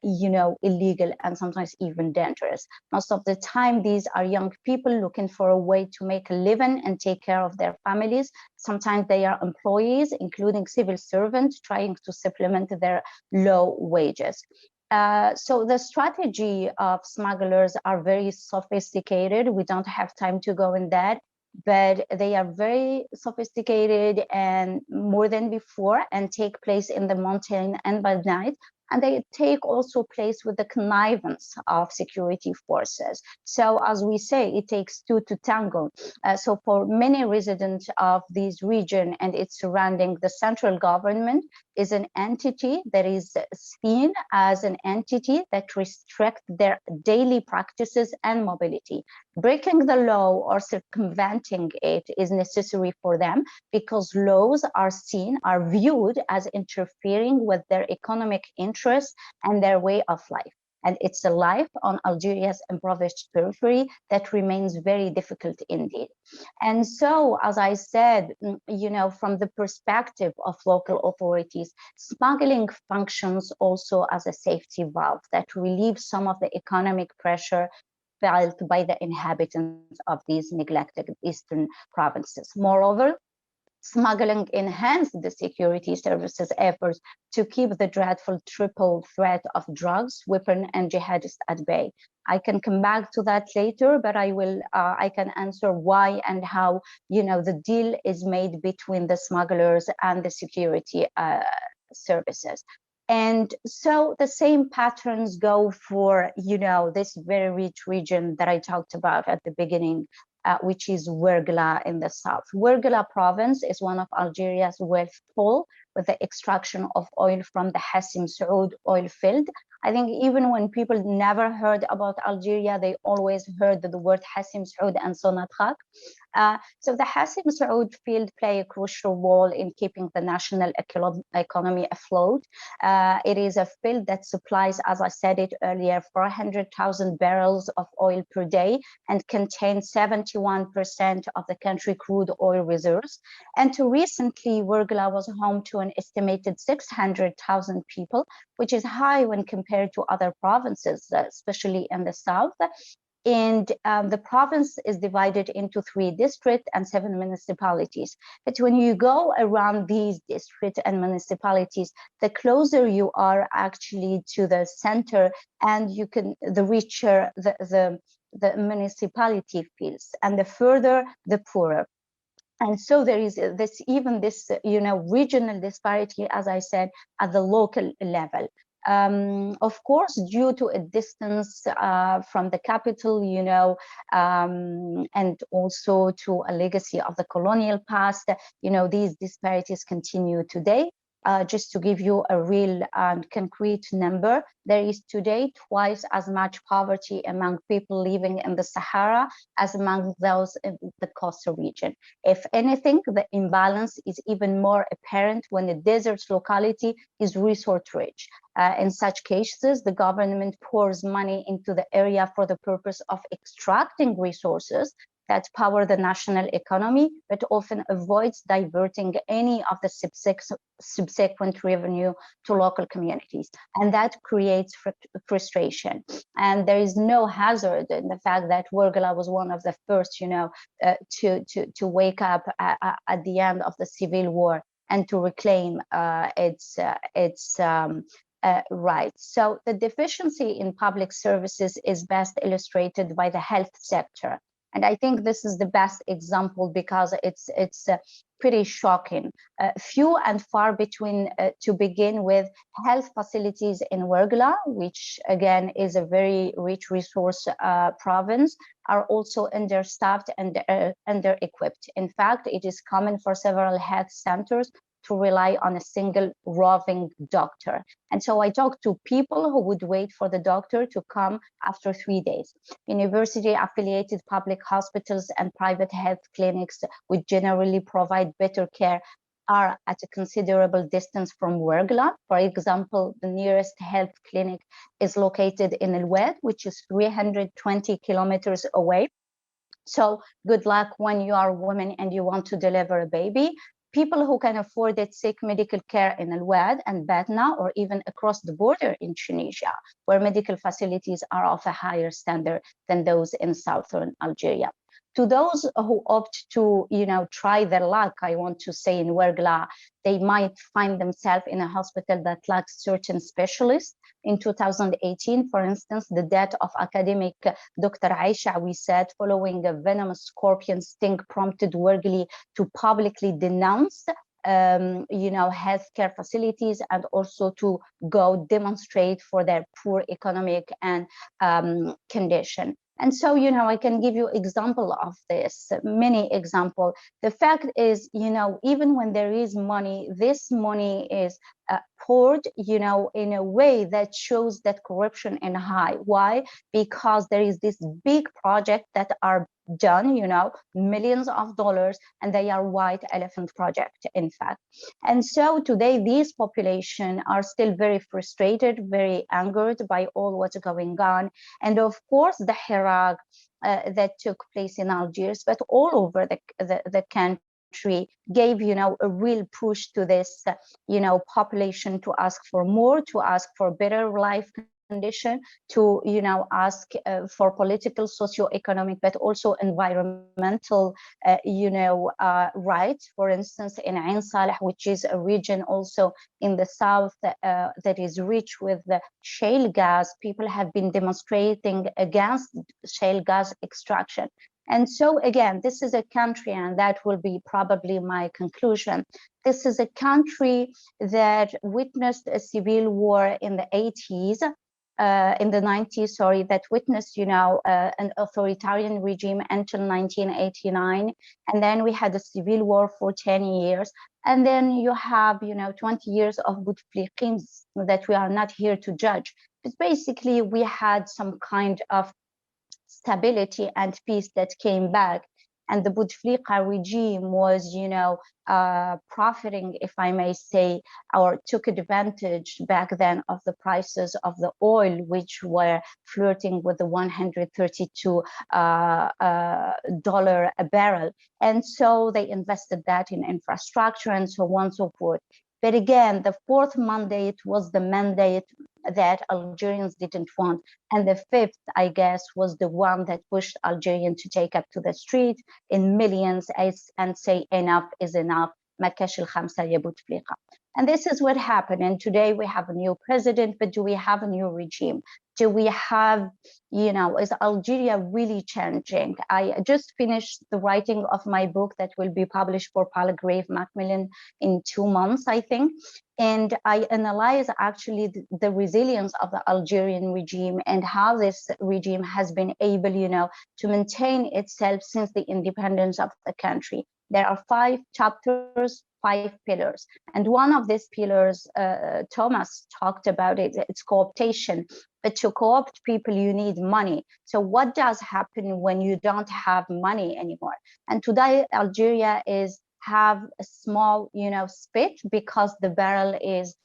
you know, illegal and sometimes even dangerous. Most of the time, these are young people looking for a way to make a living and take care of their families. Sometimes they are employees, including civil servants, trying to supplement their low wages. So the strategy of smugglers are very sophisticated. We don't have time to go in that, but they are very sophisticated and more than before, and take place in the mountain and by night. And they take also place with the connivance of security forces. So as we say, it takes two to tango. So for many residents of this region and its surrounding, the central government is an entity that is seen as an entity that restricts their daily practices and mobility. Breaking the law or circumventing it is necessary for them because laws are seen, are viewed as interfering with their economic interests and their way of life. And it's a life on Algeria's impoverished periphery that remains very difficult indeed. And so, as I said, you know, from the perspective of local authorities, smuggling functions also as a safety valve that relieves some of the economic pressure felt by the inhabitants of these neglected eastern provinces. Moreover, smuggling enhanced the security services' efforts to keep the dreadful triple threat of drugs, weapons, and jihadists at bay. I can come back to that later, but I can answer why and how, you know, the deal is made between the smugglers and the security services. And so the same patterns go for, you know, this very rich region that I talked about at the beginning, which is Ouargla in the south. Ouargla province is one of Algeria's wealth pool with the extraction of oil from the Hassim Saoud oil field. I think even when people never heard about Algeria, they always heard the word Hassim Saoud and Sonatrach. So the Hassim Saoud field play a crucial role in keeping the national economy afloat. It is a field that supplies, as I said it earlier, 400,000 barrels of oil per day and contains 71% of the country crude oil reserves. And to recently, Wergla was home to an estimated 600,000 people, which is high when compared to other provinces, especially in the south. And the province is divided into 3 districts and 7 municipalities. But when you go around these districts and municipalities, the closer you are actually to the center, and the richer the municipality feels, and the further, the poorer. And so there is this regional disparity, as I said, at the local level. Of course, due to a distance from the capital, and also to a legacy of the colonial past, these disparities continue today. Just to give you a real and concrete number, there is today twice as much poverty among people living in the Sahara as among those in the coastal region. If anything, the imbalance is even more apparent when the desert locality is resource rich. In such cases, the government pours money into the area for the purpose of extracting resources that power the national economy, but often avoids diverting any of the subsequent revenue to local communities. And that creates frustration. And there is no hazard in the fact that Wergla was one of the first, to wake up at the end of the civil war and to reclaim its rights. So the deficiency in public services is best illustrated by the health sector. And I think this is the best example because it's pretty shocking. Few and far between to begin with. Health facilities in Wergla, which again is a very rich resource province, are also understaffed and under-equipped. In fact, it is common for several health centers to rely on a single roving doctor. And so I talked to people who would wait for the doctor to come after 3 days. University-affiliated public hospitals and private health clinics, which generally provide better care, are at a considerable distance from Wergla. For example, the nearest health clinic is located in El Wed, which is 320 kilometers away. So good luck when you are a woman and you want to deliver a baby. People who can afford it seek medical care in El Wed and Batna, or even across the border in Tunisia, where medical facilities are of a higher standard than those in southern Algeria. To those who opt to, try their luck, I want to say in Wergla, they might find themselves in a hospital that lacks certain specialists. In 2018, for instance, the death of academic Dr. Aisha, we said, following a venomous scorpion sting, prompted Wergli to publicly denounce healthcare facilities and also to go demonstrate for their poor economic and condition. And so, I can give you example of this, many example. The fact is, even when there is money, this money is poured, in a way that shows that corruption is high. Why? Because there is this big project that are done, millions of dollars, and they are white elephant project, in fact. And so today, these population are still very frustrated, very angered by all what's going on. And of course, the Hirak that took place in Algiers, but all over the country, gave, a real push to this, population to ask for more, to ask for better life condition, to ask for political, socio-economic, but also environmental rights. For instance, in Ain Saleh, which is a region also in the south that is rich with the shale gas, people have been demonstrating against shale gas extraction. And so again, this is a country, and that will be probably my conclusion. This is a country that witnessed a civil war in the 80s, in the 90s, sorry, that witnessed, an authoritarian regime until 1989. And then we had a civil war for 10 years. And then you have, 20 years of Bouteflika that we are not here to judge. But basically, we had some kind of stability and peace that came back. And the Bouteflika regime was, profiting, if I may say, or took advantage back then of the prices of the oil, which were flirting with the $132 a barrel. And so they invested that in infrastructure and so on and so forth. But again, the fourth mandate was the mandate that Algerians didn't want. And the fifth, I guess, was the one that pushed Algerians to take up to the street in millions and say enough is enough. And this is what happened. And today we have a new president, but do we have a new regime? Do we have, is Algeria really changing? I just finished the writing of my book that will be published for Palgrave Macmillan in 2 months, I think. And I analyze actually the resilience of the Algerian regime and how this regime has been able, to maintain itself since the independence of the country. There are 5 chapters, 5 pillars. And one of these pillars, Thomas talked about it, it's cooptation. But to co-opt people, you need money. So what does happen when you don't have money anymore? And today, Algeria have a small, spit because the barrel is,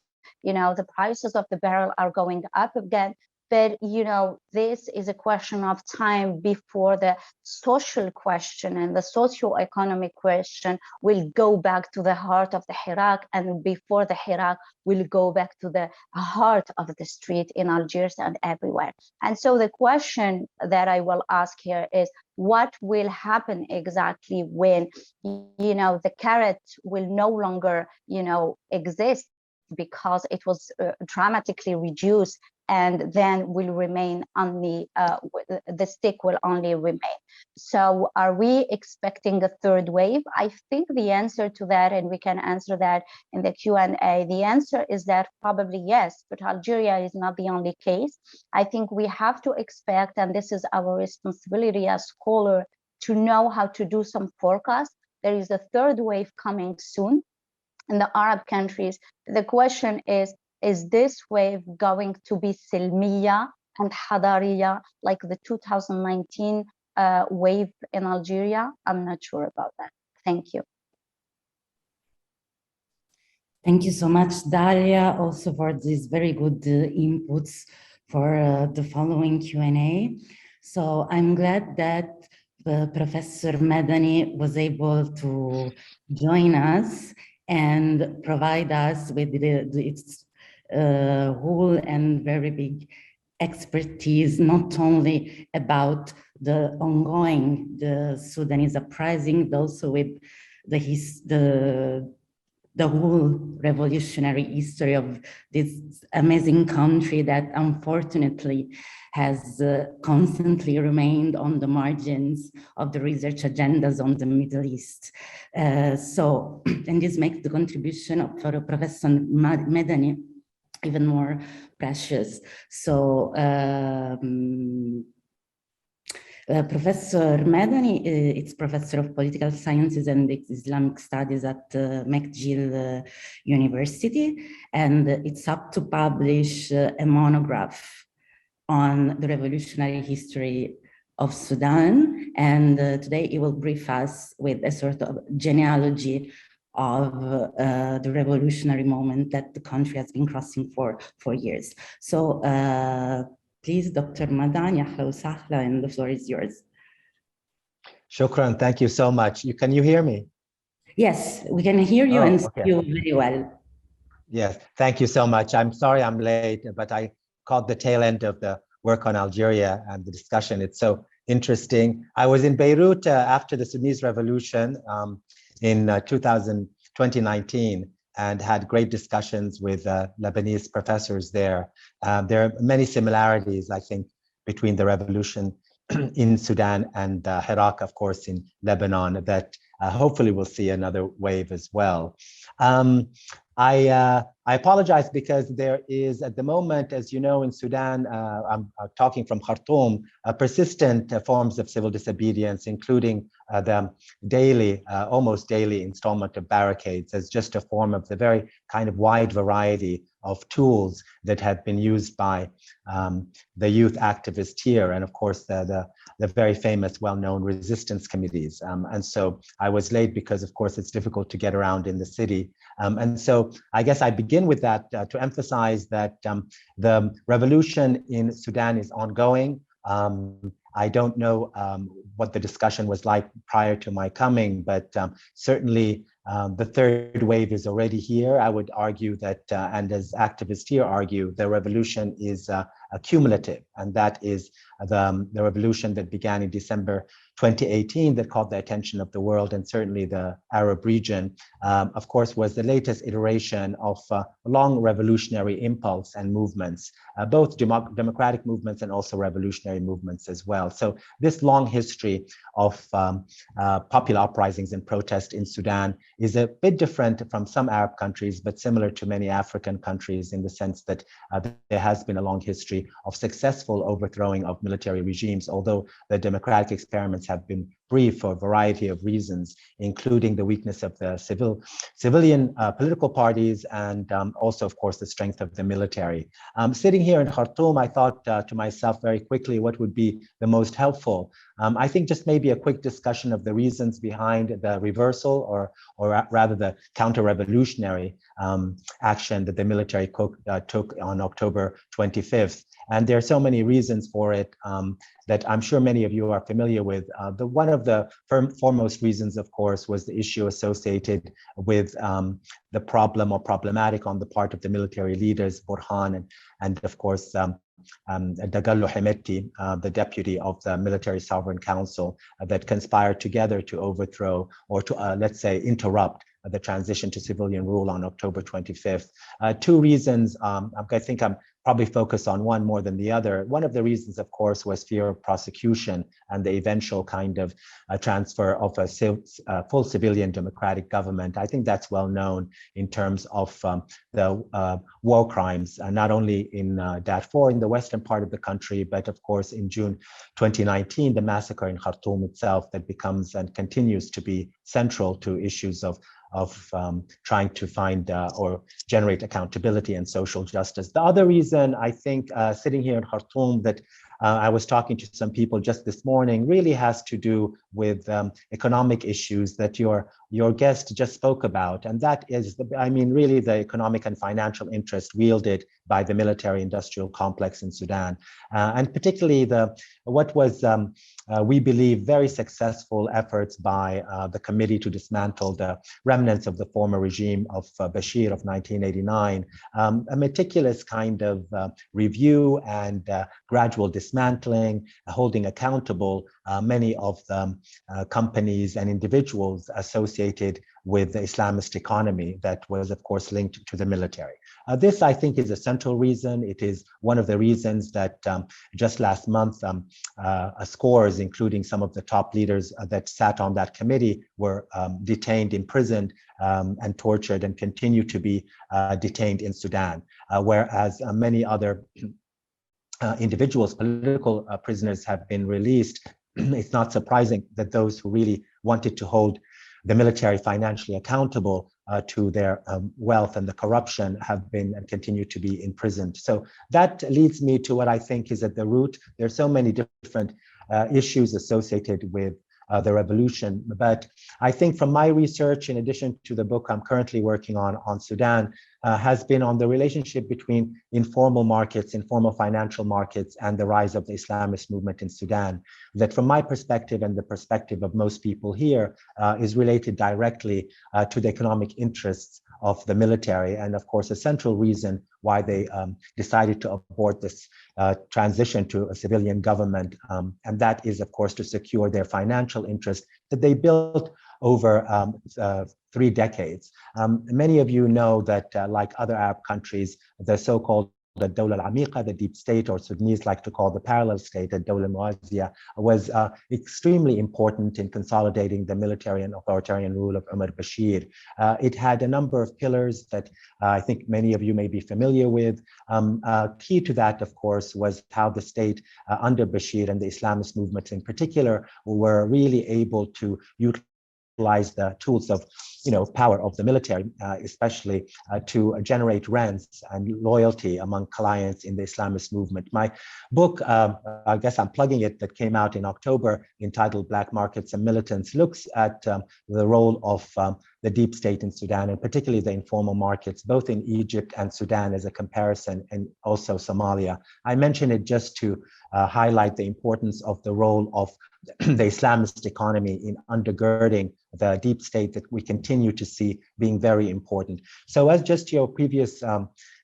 the prices of the barrel are going up again. But, this is a question of time before the social question and the socio-economic question will go back to the heart of the Hirak, and before the Hirak will go back to the heart of the street in Algiers and everywhere. And so the question that I will ask here is, what will happen exactly when, the carrot will no longer, exist because it was dramatically reduced, and then will remain only, the stick will only remain. So are we expecting a third wave? I think the answer to that, and we can answer that in the Q&A, the answer is that probably yes, but Algeria is not the only case. I think we have to expect, and this is our responsibility as scholars, to know how to do some forecast. There is a third wave coming soon in the Arab countries. The question is this wave going to be silmiya and hadariya like the 2019 wave in Algeria? I'm not sure about that. Thank you. Thank you so much, Dalia, also for these very good inputs for the following Q&A. So I'm glad that Professor Medani was able to join us and provide us with its whole and very big expertise, not only about the ongoing Sudanese uprising, but also with the whole revolutionary history of this amazing country that unfortunately has constantly remained on the margins of the research agendas on the Middle East. And this makes the contribution of Professor Medani even more precious. So Professor Medani is Professor of Political Sciences and Islamic Studies at McGill University, and it's up to publish a monograph on the revolutionary history of Sudan. And today he will brief us with a sort of genealogy of the revolutionary moment that the country has been crossing for years. So please, Dr. Medani, ahla wa sahla, and the floor is yours. Shukran, thank you so much. Can you hear me? Yes, we can hear you and see you very well. Yes, thank you so much. I'm sorry I'm late, but I caught the tail end of the work on Algeria and the discussion. It's so interesting. I was in Beirut after the Sudanese revolution in 2019 and had great discussions with Lebanese professors there. There are many similarities, I think, between the revolution in Sudan and Hirak, of course, in Lebanon, that hopefully we'll see another wave as well. I I apologize because there is, at the moment, as you know, in Sudan, I'm talking from Khartoum, persistent forms of civil disobedience, including the daily, almost daily installment of barricades as just a form of the very kind of wide variety of tools that have been used by the youth activists here, and of course the very famous, well-known resistance committees. And so I was late because, of course, it's difficult to get around in the city. And so I guess I begin with that to emphasize that the revolution in Sudan is ongoing. I don't know what the discussion was like prior to my coming, but certainly the third wave is already here. I would argue that, and as activists here argue, the revolution is cumulative, and that is the revolution that began in December 2018 that caught the attention of the world, and certainly the Arab region, of course, was the latest iteration of long revolutionary impulse and movements, both democratic movements and also revolutionary movements as well. So this long history of popular uprisings and protest in Sudan is a bit different from some Arab countries, but similar to many African countries in the sense that there has been a long history of successful overthrowing of military regimes, although the democratic experiments have been brief for a variety of reasons, including the weakness of the civilian political parties and also, of course, the strength of the military. Sitting here in Khartoum, I thought to myself very quickly what would be the most helpful. I think just maybe a quick discussion of the reasons behind the reversal, or rather the counter-revolutionary action that the military took on October 25th. And there are so many reasons for it that I'm sure many of you are familiar with. One of the foremost reasons, of course, was the issue associated with the problem or problematic on the part of the military leaders, Burhan and of course, Dagallo Hemeti, the deputy of the Military Sovereign Council, that conspired together to overthrow or to, let's say, interrupt the transition to civilian rule on October 25th. Two reasons, I think I'm probably focus on one more than the other. One of the reasons, of course, was fear of prosecution and the eventual kind of transfer of a full civilian democratic government. I think that's well known in terms of the war crimes, not only in Darfur, in the western part of the country, but of course in June 2019, the massacre in Khartoum itself that becomes and continues to be central to issues of trying to find or generate accountability and social justice. The other reason, I think, sitting here in Khartoum, that I was talking to some people just this morning, really has to do with economic issues that your guest just spoke about. And that is, really the economic and financial interest wielded by the military industrial complex in Sudan. And particularly what was, we believe, very successful efforts by the committee to dismantle the remnants of the former regime of Bashir of 1989, a meticulous kind of review and gradual dismantling, holding accountable many of the companies and individuals associated with the Islamist economy that was, of course, linked to the military. This, I think, is a central reason. It is one of the reasons that just last month, scores, including some of the top leaders that sat on that committee, were detained, imprisoned, and tortured, and continue to be detained in Sudan, whereas many other individuals, political prisoners, have been released. It's not surprising that those who really wanted to hold the military financially accountable to their wealth and the corruption have been and continue to be imprisoned. So that leads me to what I think is at the root. There are so many different issues associated with the revolution. But I think from my research, in addition to the book I'm currently working on Sudan, has been on the relationship between informal markets, informal financial markets, and the rise of the Islamist movement in Sudan, that from my perspective and the perspective of most people here is related directly to the economic interests of the military, and of course a central reason why they decided to abort this transition to a civilian government, and that is, of course, to secure their financial interest that they built over 3 decades. Many of you know that, like other Arab countries, the so-called the Dawla al-Amiqa, the deep state, or Sudanese like to call the parallel state, the Dawla al-Muwazziya, was extremely important in consolidating the military and authoritarian rule of Umar Bashir. It had a number of pillars that I think many of you may be familiar with. Key to that, of course, was how the state under Bashir and the Islamist movements in particular were really able to utilize the tools of power of the military, especially to generate rents and loyalty among clients in the Islamist movement. My book, I guess I'm plugging it, that came out in October, entitled Black Markets and Militants, looks at the role of the deep state in Sudan, and particularly the informal markets, both in Egypt and Sudan as a comparison, and also Somalia. I mention it just to highlight the importance of the role of the Islamist economy in undergirding the deep state that we continue to see being very important. So as just your previous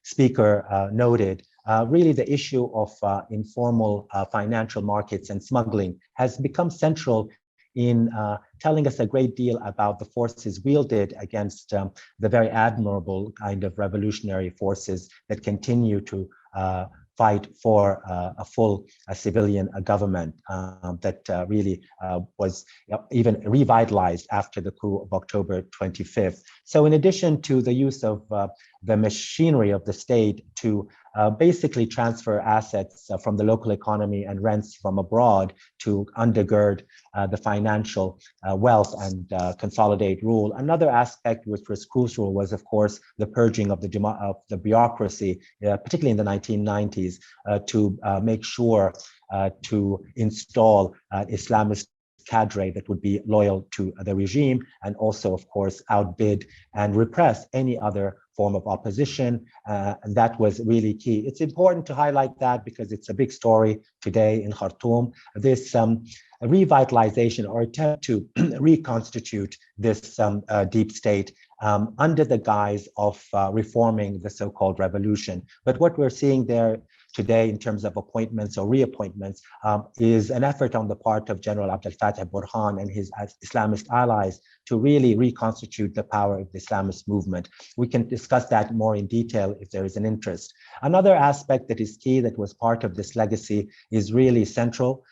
speaker noted, really the issue of informal financial markets and smuggling has become central in telling us a great deal about the forces wielded against the very admirable kind of revolutionary forces that continue to fight for a full civilian government that really was even revitalized after the coup of October 25th. So in addition to the use of the machinery of the state to basically transfer assets from the local economy and rents from abroad to undergird the financial wealth and consolidate rule. Another aspect which was crucial was, of course, the purging of the bureaucracy, particularly in the 1990s, to make sure to install Islamist cadre that would be loyal to the regime, and also, of course, outbid and repress any other form of opposition. And that was really key. It's important to highlight that because it's a big story today in Khartoum. This revitalization or attempt to reconstitute this deep state under the guise of reforming the so-called revolution. But what we're seeing there today in terms of appointments or reappointments is an effort on the part of General Abdel Fattah Burhan and his Islamist allies to really reconstitute the power of the Islamist movement. We can discuss that more in detail if there is an interest. Another aspect that is key that was part of this legacy is really central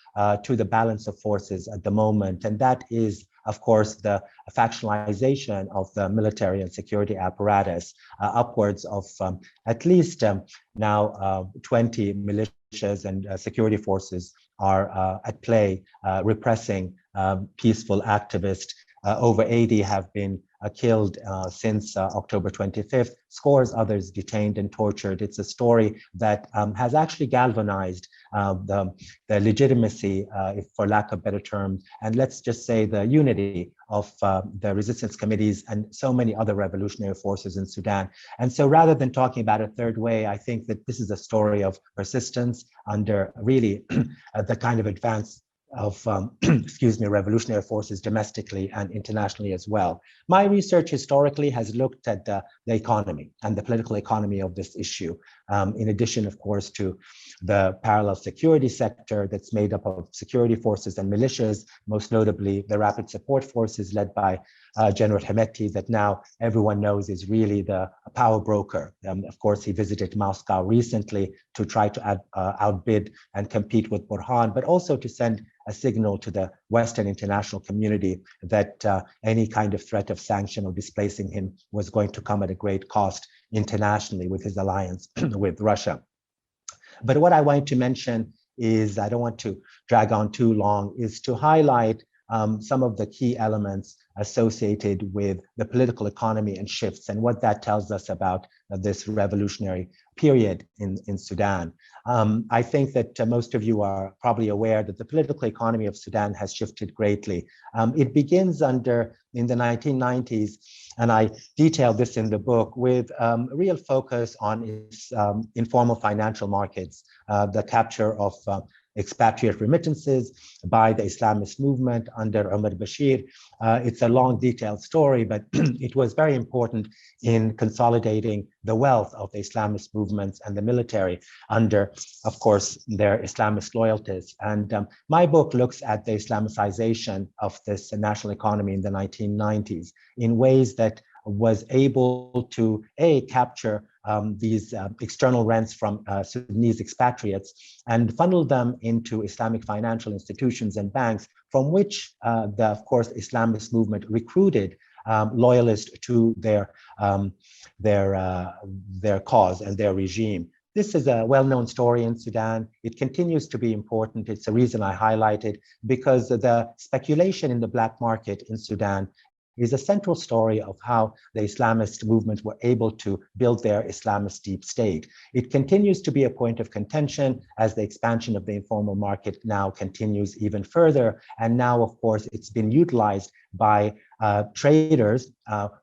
to the balance of forces at the moment, and that is, of course, the factionalization of the military and security apparatus. Upwards of at least now 20 militias and security forces are at play, repressing peaceful activists. Over 80 have been killed since October 25th, scores others detained and tortured. It's a story that has actually galvanized the legitimacy, if for lack of better terms, and let's just say the unity of the resistance committees and so many other revolutionary forces in Sudan. And so rather than talking about a third way, I think that this is a story of persistence under really the kind of advance of revolutionary forces domestically and internationally as well. My research historically has looked at the economy and the political economy of this issue, in addition, of course, to the parallel security sector that's made up of security forces and militias, most notably the rapid support forces led by General Hemeti, that now everyone knows is really the power broker. Of course, he visited Moscow recently to try to outbid and compete with Burhan, but also to send a signal to the Western international community that any kind of threat of sanction or displacing him was going to come at a great cost internationally with his alliance with Russia. But what I wanted to mention is, I don't want to drag on too long, is to highlight some of the key elements associated with the political economy and shifts and what that tells us about this revolutionary period in Sudan. I think that most of you are probably aware that the political economy of Sudan has shifted greatly. It begins in the 1990s, and I detail this in the book, with a real focus on its informal financial markets, the capture of expatriate remittances by the Islamist movement under Umar Bashir. It's a long, detailed story, but it was very important in consolidating the wealth of the Islamist movements and the military under, of course, their Islamist loyalties. And my book looks at the Islamicization of this national economy in the 1990s in ways that was able to, A, capture these external rents from Sudanese expatriates and funneled them into Islamic financial institutions and banks, from which of course, Islamist movement recruited loyalists to their cause and their regime. This is a well-known story in Sudan. It continues to be important. It's a reason I highlight it, because the speculation in the black market in Sudan is a central story of how the Islamist movements were able to build their Islamist deep state. It continues to be a point of contention as the expansion of the informal market now continues even further. And now, of course, it's been utilized by traders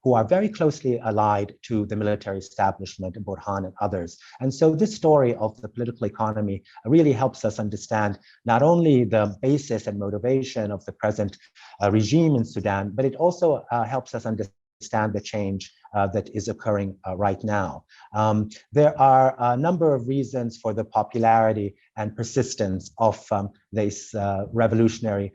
who are very closely allied to the military establishment, Burhan and others. And so this story of the political economy really helps us understand not only the basis and motivation of the present regime in Sudan, but it also helps us understand the change that is occurring right now. There are a number of reasons for the popularity and persistence of this revolutionary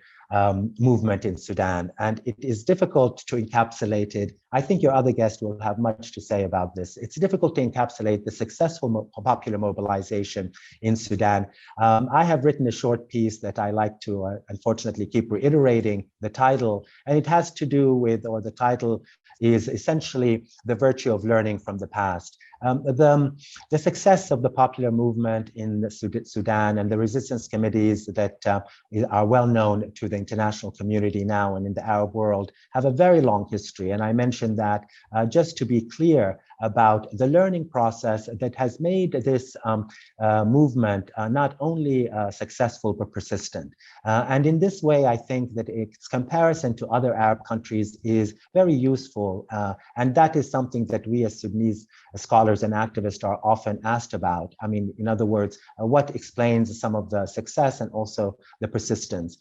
movement in Sudan, and it is difficult to encapsulate it. I think your other guest will have much to say about this. It's difficult to encapsulate the successful popular mobilization in Sudan. I have written a short piece that I like to unfortunately keep reiterating the title, and it has to do with, or the title is essentially the virtue of learning from the past. The success of the popular movement in Sudan and the resistance committees that are well known to the international community now and in the Arab world have a very long history. And I mentioned that just to be clear about the learning process that has made this movement not only successful but persistent. And in this way, I think that its comparison to other Arab countries is very useful. And that is something that we as Sudanese scholars and activists are often asked about. I mean, in other words, what explains some of the success and also the persistence?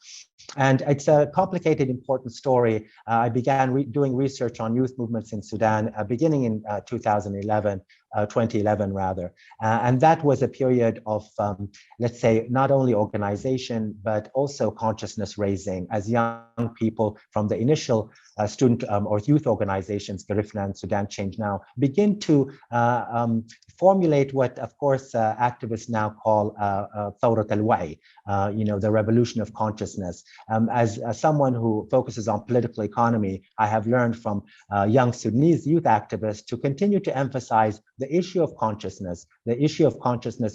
And it's a complicated, important story. I began doing research on youth movements in Sudan beginning in 2011 rather. And that was a period of, let's say, not only organization, but also consciousness raising as young people from the initial student or youth organizations, Garifna and Sudan Change Now, begin to formulate what, of course, activists now call Thawrat al-Wa'i, the revolution of consciousness. As someone who focuses on political economy, I have learned from young Sudanese youth activists to continue to emphasize the issue of consciousness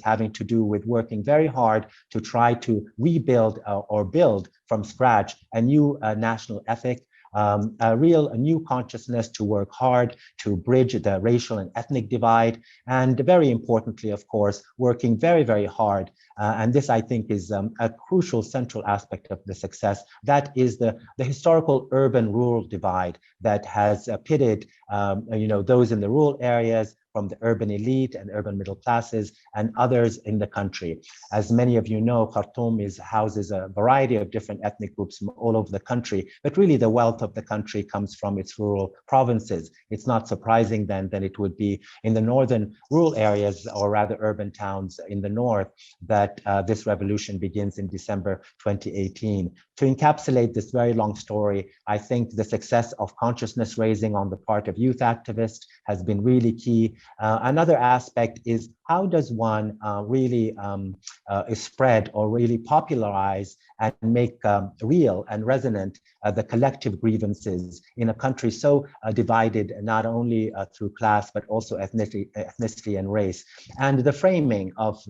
having to do with working very hard to try to rebuild or build from scratch a new national ethic, a new consciousness to work hard to bridge the racial and ethnic divide, and very importantly, of course, working very, very hard. And this, I think, is a crucial central aspect of the success. That is the historical urban-rural divide that has pitted, those in the rural areas from the urban elite and urban middle classes and others in the country. As many of you know, Khartoum houses a variety of different ethnic groups from all over the country, but really the wealth of the country comes from its rural provinces. It's not surprising then that it would be in the northern rural areas, or rather urban towns in the north, that this revolution begins in December 2018. To encapsulate this very long story, I think the success of consciousness raising on the part of youth activists has been really key. Another aspect is, how does one really spread or really popularize and make real and resonant the collective grievances in a country so divided not only through class, but also ethnicity and race. And the framing of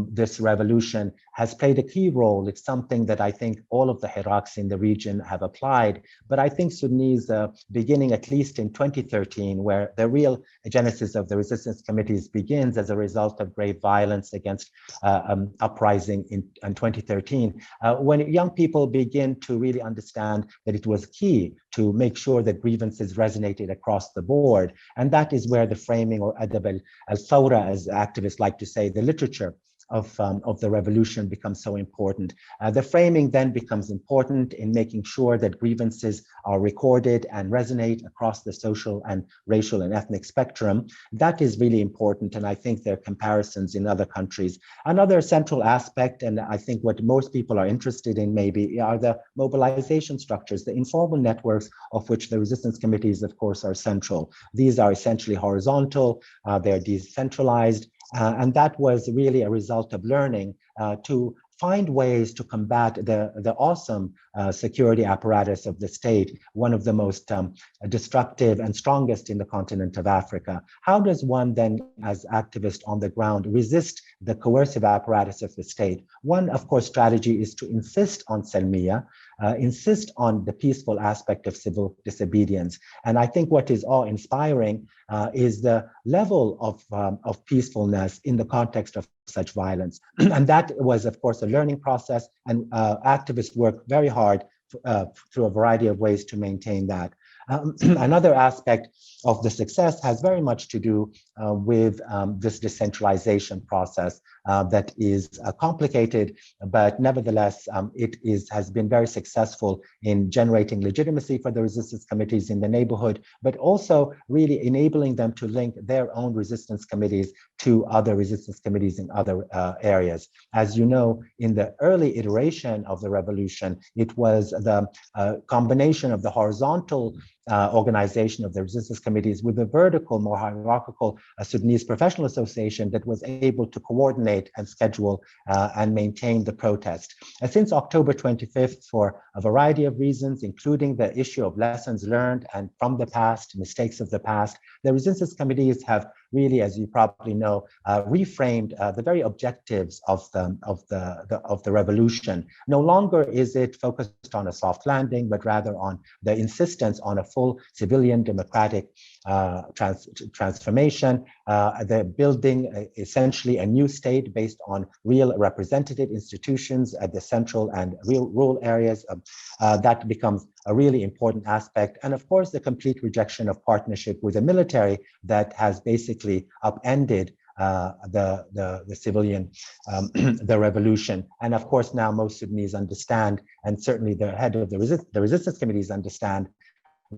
this revolution has played a key role. It's something that I think all of the Hiraqs in the region have applied. But I think Sudanese, beginning at least in 2013, where the real genesis of the resistance committees begins as a result of grave violence against uprising in 2013, when young people begin to really understand that it was key to make sure that grievances resonated across the board. And that is where the framing, or adab al-thawra, as activists like to say, the literature of the revolution becomes so important. The framing then becomes important in making sure that grievances are recorded and resonate across the social and racial and ethnic spectrum. That is really important, and I think there are comparisons in other countries. Another central aspect, and I think what most people are interested in maybe, are the mobilization structures, the informal networks of which the resistance committees, of course, are central. These are essentially horizontal, they're decentralized, and that was really a result of learning to find ways to combat the awesome security apparatus of the state, one of the most destructive and strongest in the continent of Africa. How does one then, as activists on the ground, resist the coercive apparatus of the state? One, of course, strategy is to insist on Selmiya, insist on the peaceful aspect of civil disobedience. And I think what is awe-inspiring is the level of peacefulness in the context of such violence. And that was, of course, a learning process, and activists work very hard through a variety of ways to maintain that. Another aspect of the success has very much to do with this decentralization process that is complicated, but nevertheless, it has been very successful in generating legitimacy for the resistance committees in the neighborhood, but also really enabling them to link their own resistance committees to other resistance committees in other areas. As you know, in the early iteration of the revolution, it was the combination of the horizontal organization of the resistance committees with the vertical, more hierarchical Sudanese Professional Association that was able to coordinate and schedule and maintain the protest. Since October 25th, for a variety of reasons, including the issue of lessons learned and from the past, mistakes of the past, the resistance committees have really, as you probably know, reframed the very objectives of the revolution. No longer is it focused on a soft landing, but rather on the insistence on a full civilian democratic transformation, the building essentially a new state based on real representative institutions at the central and rural areas. That becomes a really important aspect. And of course, the complete rejection of partnership with the military that has basically upended the civilian, the revolution. And of course, now most Sudanese understand, and certainly the head of the resistance committees understand,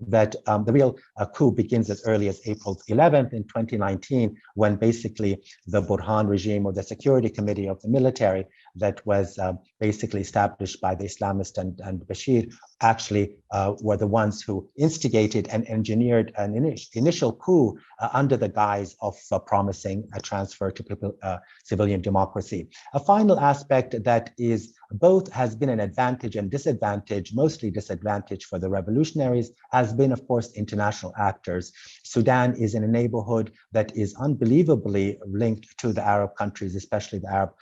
that the real coup begins as early as April 11th in 2019, when basically the Burhan regime, or the security committee of the military that was basically established by the Islamists and Bashir, actually were the ones who instigated and engineered an initial coup under the guise of promising a transfer to civilian democracy. A final aspect that is both has been an advantage and disadvantage, mostly disadvantage for the revolutionaries, has been, of course, international actors. Sudan is in a neighborhood that is unbelievably linked to the Arab countries, especially the Arab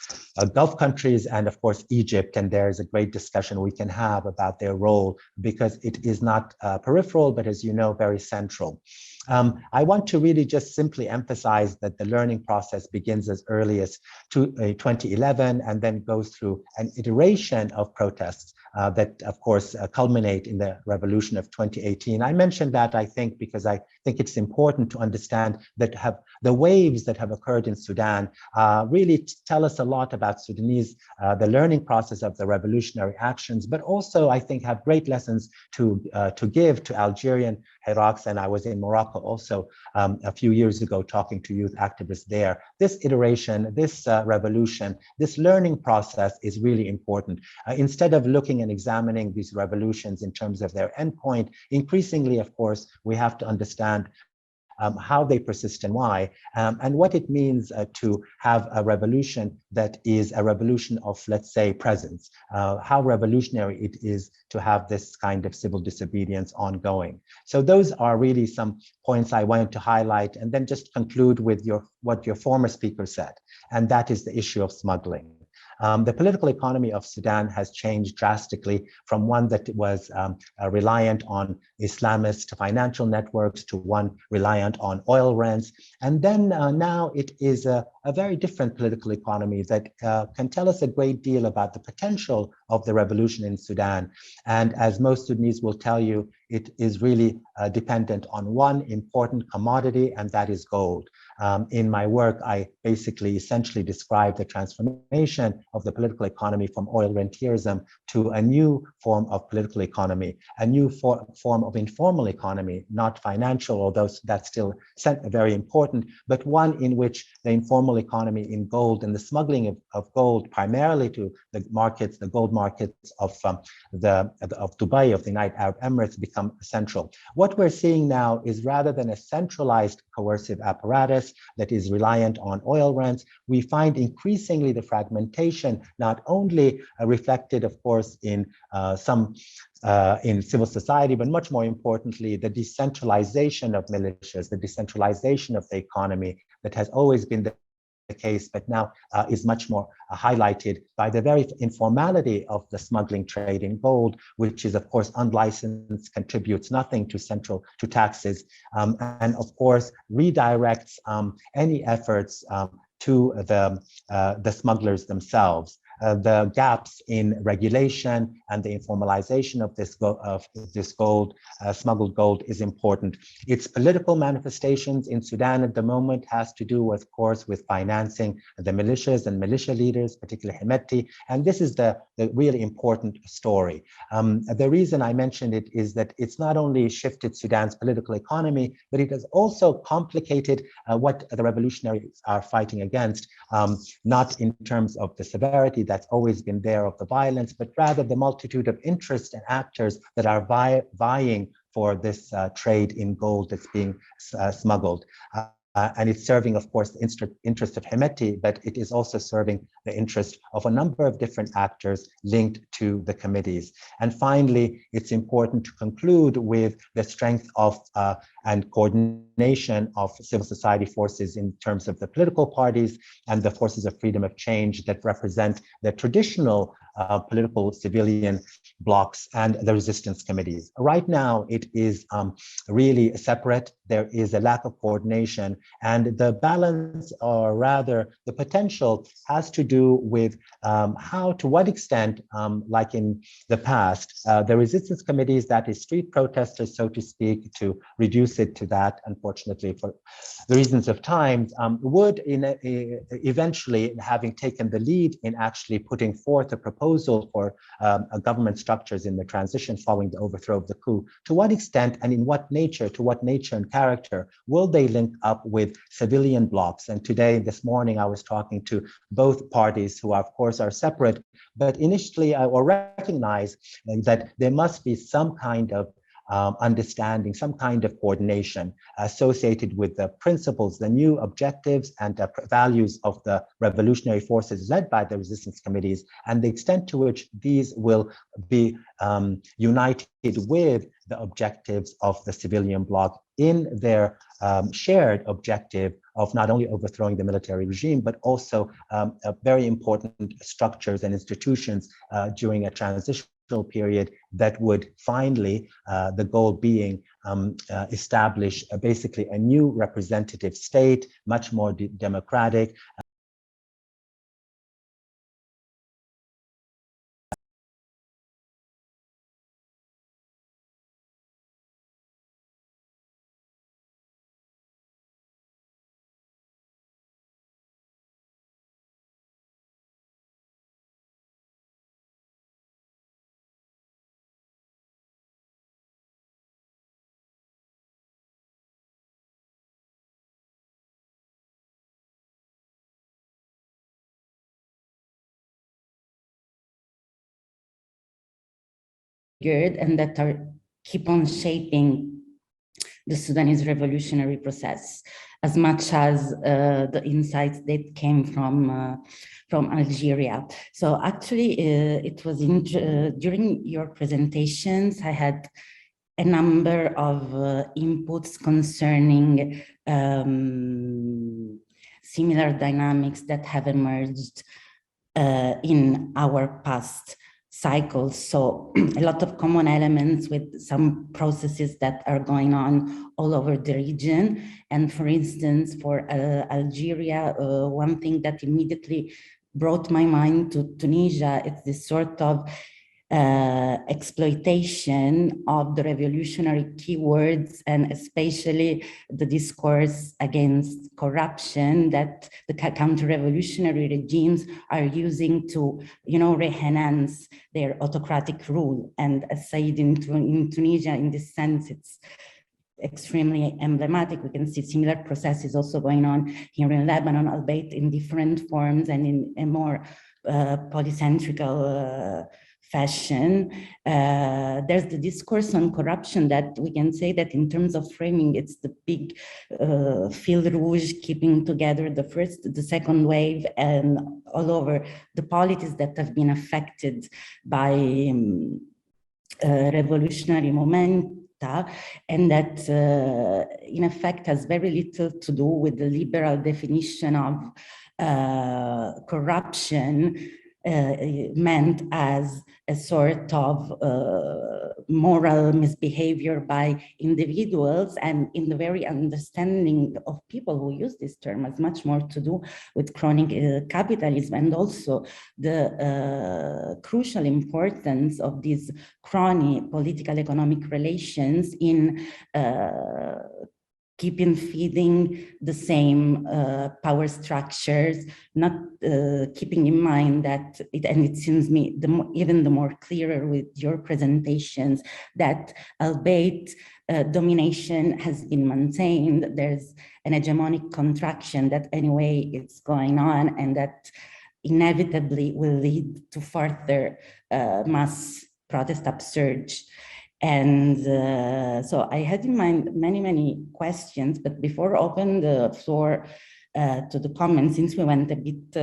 Gulf countries, and of course, Egypt. And there is a great discussion we can have about their role, because it is not peripheral, but as you know, very central. I want to really just simply emphasize that the learning process begins as early as 2011 and then goes through an iteration of protests that, of course, culminate in the revolution of 2018. I mentioned that, I think, because I think it's important to understand that the waves that have occurred in Sudan really tell us a lot about Sudanese, the learning process of the revolutionary actions, but also, I think, have great lessons to give to Algerian Iraqs. And I was in Morocco also a few years ago talking to youth activists there. This iteration, this revolution, this learning process is really important. Instead of looking and examining these revolutions in terms of their endpoint, increasingly, of course, we have to understand how they persist and why, and what it means to have a revolution that is a revolution of, let's say, presence, how revolutionary it is to have this kind of civil disobedience ongoing. So those are really some points I wanted to highlight, and then just conclude with what your former speaker said, and that is the issue of smuggling. The political economy of Sudan has changed drastically from one that was reliant on Islamist financial networks to one reliant on oil rents. And then now it is a very different political economy that can tell us a great deal about the potential of the revolution in Sudan. And as most Sudanese will tell you, it is really dependent on one important commodity, and that is gold. In my work, I basically essentially describe the transformation of the political economy from oil rentierism to a new form of political economy, a new form of informal economy, not financial, although that's still very important, but one in which the informal economy in gold and the smuggling of gold primarily to the markets, the gold markets of Dubai, of the United Arab Emirates, become central. What we're seeing now is, rather than a centralized coercive apparatus that is reliant on oil rents, we find increasingly the fragmentation, not only reflected, of course, in in civil society, but much more importantly, the decentralization of militias, the decentralization of the economy that has always been the case, but now is much more highlighted by the very informality of the smuggling trade in gold, which is, of course, unlicensed, contributes nothing to taxes, and of course redirects any efforts to the smugglers themselves. The gaps in regulation and the informalization of this gold, smuggled gold, is important. Its political manifestations in Sudan at the moment has to do, of course, with financing the militias and militia leaders, particularly Hemeti, and this is the really important story. The reason I mentioned it is that it's not only shifted Sudan's political economy, but it has also complicated what the revolutionaries are fighting against, not in terms of the severity that's always been there of the violence, but rather the multitude of interests and actors that are vying for this trade in gold that's being smuggled. And it's serving, of course, the interest of Hemeti, but it is also serving the interest of a number of different actors linked to the committees. And finally, it's important to conclude with the strength of and coordination of civil society forces in terms of the political parties and the forces of freedom of change that represent the traditional political civilian blocs and the resistance committees. Right now, it is really separate. There is a lack of coordination, and the balance, or rather the potential, has to do with to what extent, like in the past, the resistance committees, that is street protesters, so to speak, to reduce it to that, unfortunately, for the reasons of time, would eventually, having taken the lead in actually putting forth a proposal for government structures in the transition following the overthrow of the coup, to what extent and in what nature, and character, will they link up with civilian blocs? And today, this morning, I was talking to both parties who, of course, are separate, but initially I will recognize that there must be some kind of understanding, some kind of coordination associated with the principles, the new objectives and values of the revolutionary forces led by the resistance committees, and the extent to which these will be united with the objectives of the civilian bloc in their shared objective of not only overthrowing the military regime, but also very important structures and institutions during a transition period that would finally, the goal being, establish basically a new representative state, much more democratic. And that keep on shaping the Sudanese revolutionary process, as much as the insights that came from Algeria. So actually, it was during your presentations, I had a number of inputs concerning similar dynamics that have emerged in our past cycles. So a lot of common elements with some processes that are going on all over the region. And for instance, for Algeria, one thing that immediately brought my mind to Tunisia. It's this sort of exploitation of the revolutionary keywords, and especially the discourse against corruption that the counter-revolutionary regimes are using to, re-enhance their autocratic rule. And as said in Tunisia, in this sense, it's extremely emblematic. We can see similar processes also going on here in Lebanon, albeit in different forms and in a more polycentrical fashion. There's the discourse on corruption that we can say that in terms of framing, it's the big fil rouge keeping together the first, the second wave, and all over the polities that have been affected by revolutionary momenta, and that in effect has very little to do with the liberal definition of corruption meant as a sort of moral misbehavior by individuals, and in the very understanding of people who use this term has much more to do with chronic capitalism, and also the crucial importance of these chronic political economic relations in keeping feeding the same power structures, not keeping in mind that, it seems me even the more clearer with your presentations, that albeit domination has been maintained, there's an hegemonic contraction that anyway it's going on, and that inevitably will lead to further mass protest upsurge. And so I had in mind many questions, but before I open the floor to the comments, since we went a bit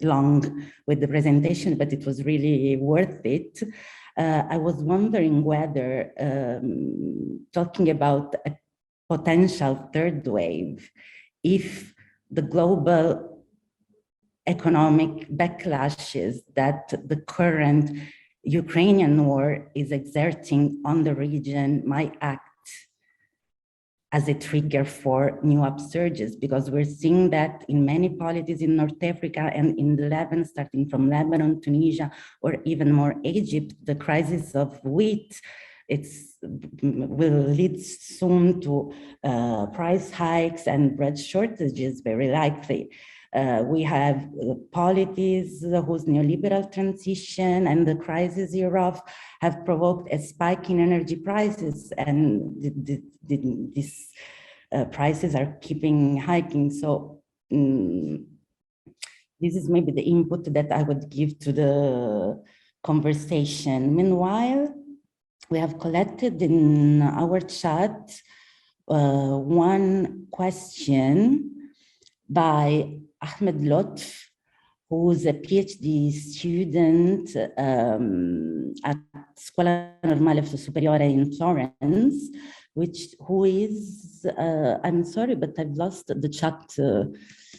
long with the presentation, but it was really worth it, I was wondering whether talking about a potential third wave, if the global economic backlashes that the current Ukrainian war is exerting on the region might act as a trigger for new upsurges, because we're seeing that in many polities in North Africa and in Lebanon, starting from Lebanon, Tunisia, or even more Egypt, the crisis of wheat will lead soon to price hikes and bread shortages, very likely. We have polities whose neoliberal transition and the crisis hereof have provoked a spike in energy prices, and these prices are keeping hiking. So this is maybe the input that I would give to the conversation. Meanwhile, we have collected in our chat one question by Ahmed Lotf, who's a PhD student at Scuola Normale Superiore in Florence, who is, I'm sorry, but I've lost the chat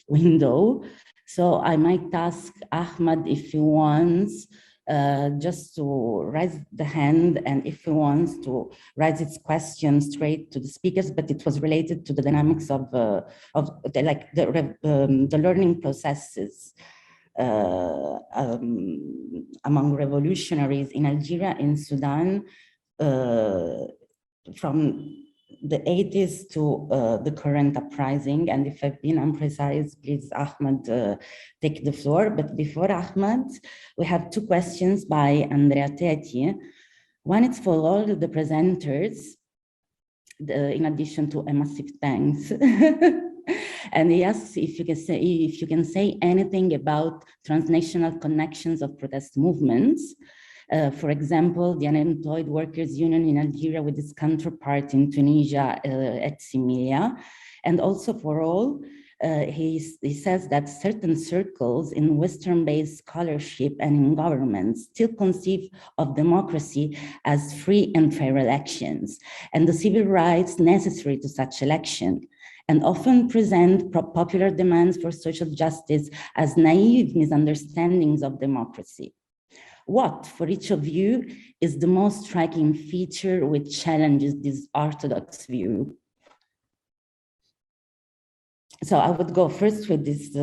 window. So I might ask Ahmed if he wants just to raise the hand, and if he wants to raise its question straight to the speakers, but it was related to the dynamics of the learning processes among revolutionaries in Algeria, in Sudan, from the 80s to the current uprising. And if I've been imprecise, please, Ahmed, take the floor. But before Ahmed, we have two questions by Andrea Teti. One is for all the presenters, in addition to a massive thanks. And he asks if you can say anything about transnational connections of protest movements. For example, the Unemployed Workers Union in Algeria with its counterpart in Tunisia at Similia. And also for all, he says that certain circles in Western-based scholarship and in governments still conceive of democracy as free and fair elections, and the civil rights necessary to such election, and often present popular demands for social justice as naive misunderstandings of democracy. What, for each of you, is the most striking feature which challenges this orthodox view? So I would go first with this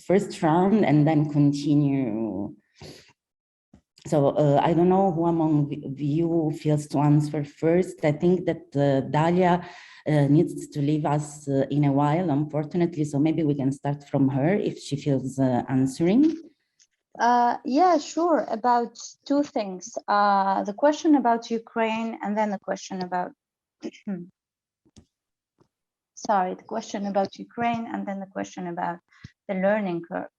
first round and then continue. So I don't know who among you feels to answer first. I think that Dalia needs to leave us in a while, unfortunately. So maybe we can start from her if she feels answering. Yeah, sure. About two things. The question about Ukraine and then the question about, sorry, the question about Ukraine and then the question about the learning curve.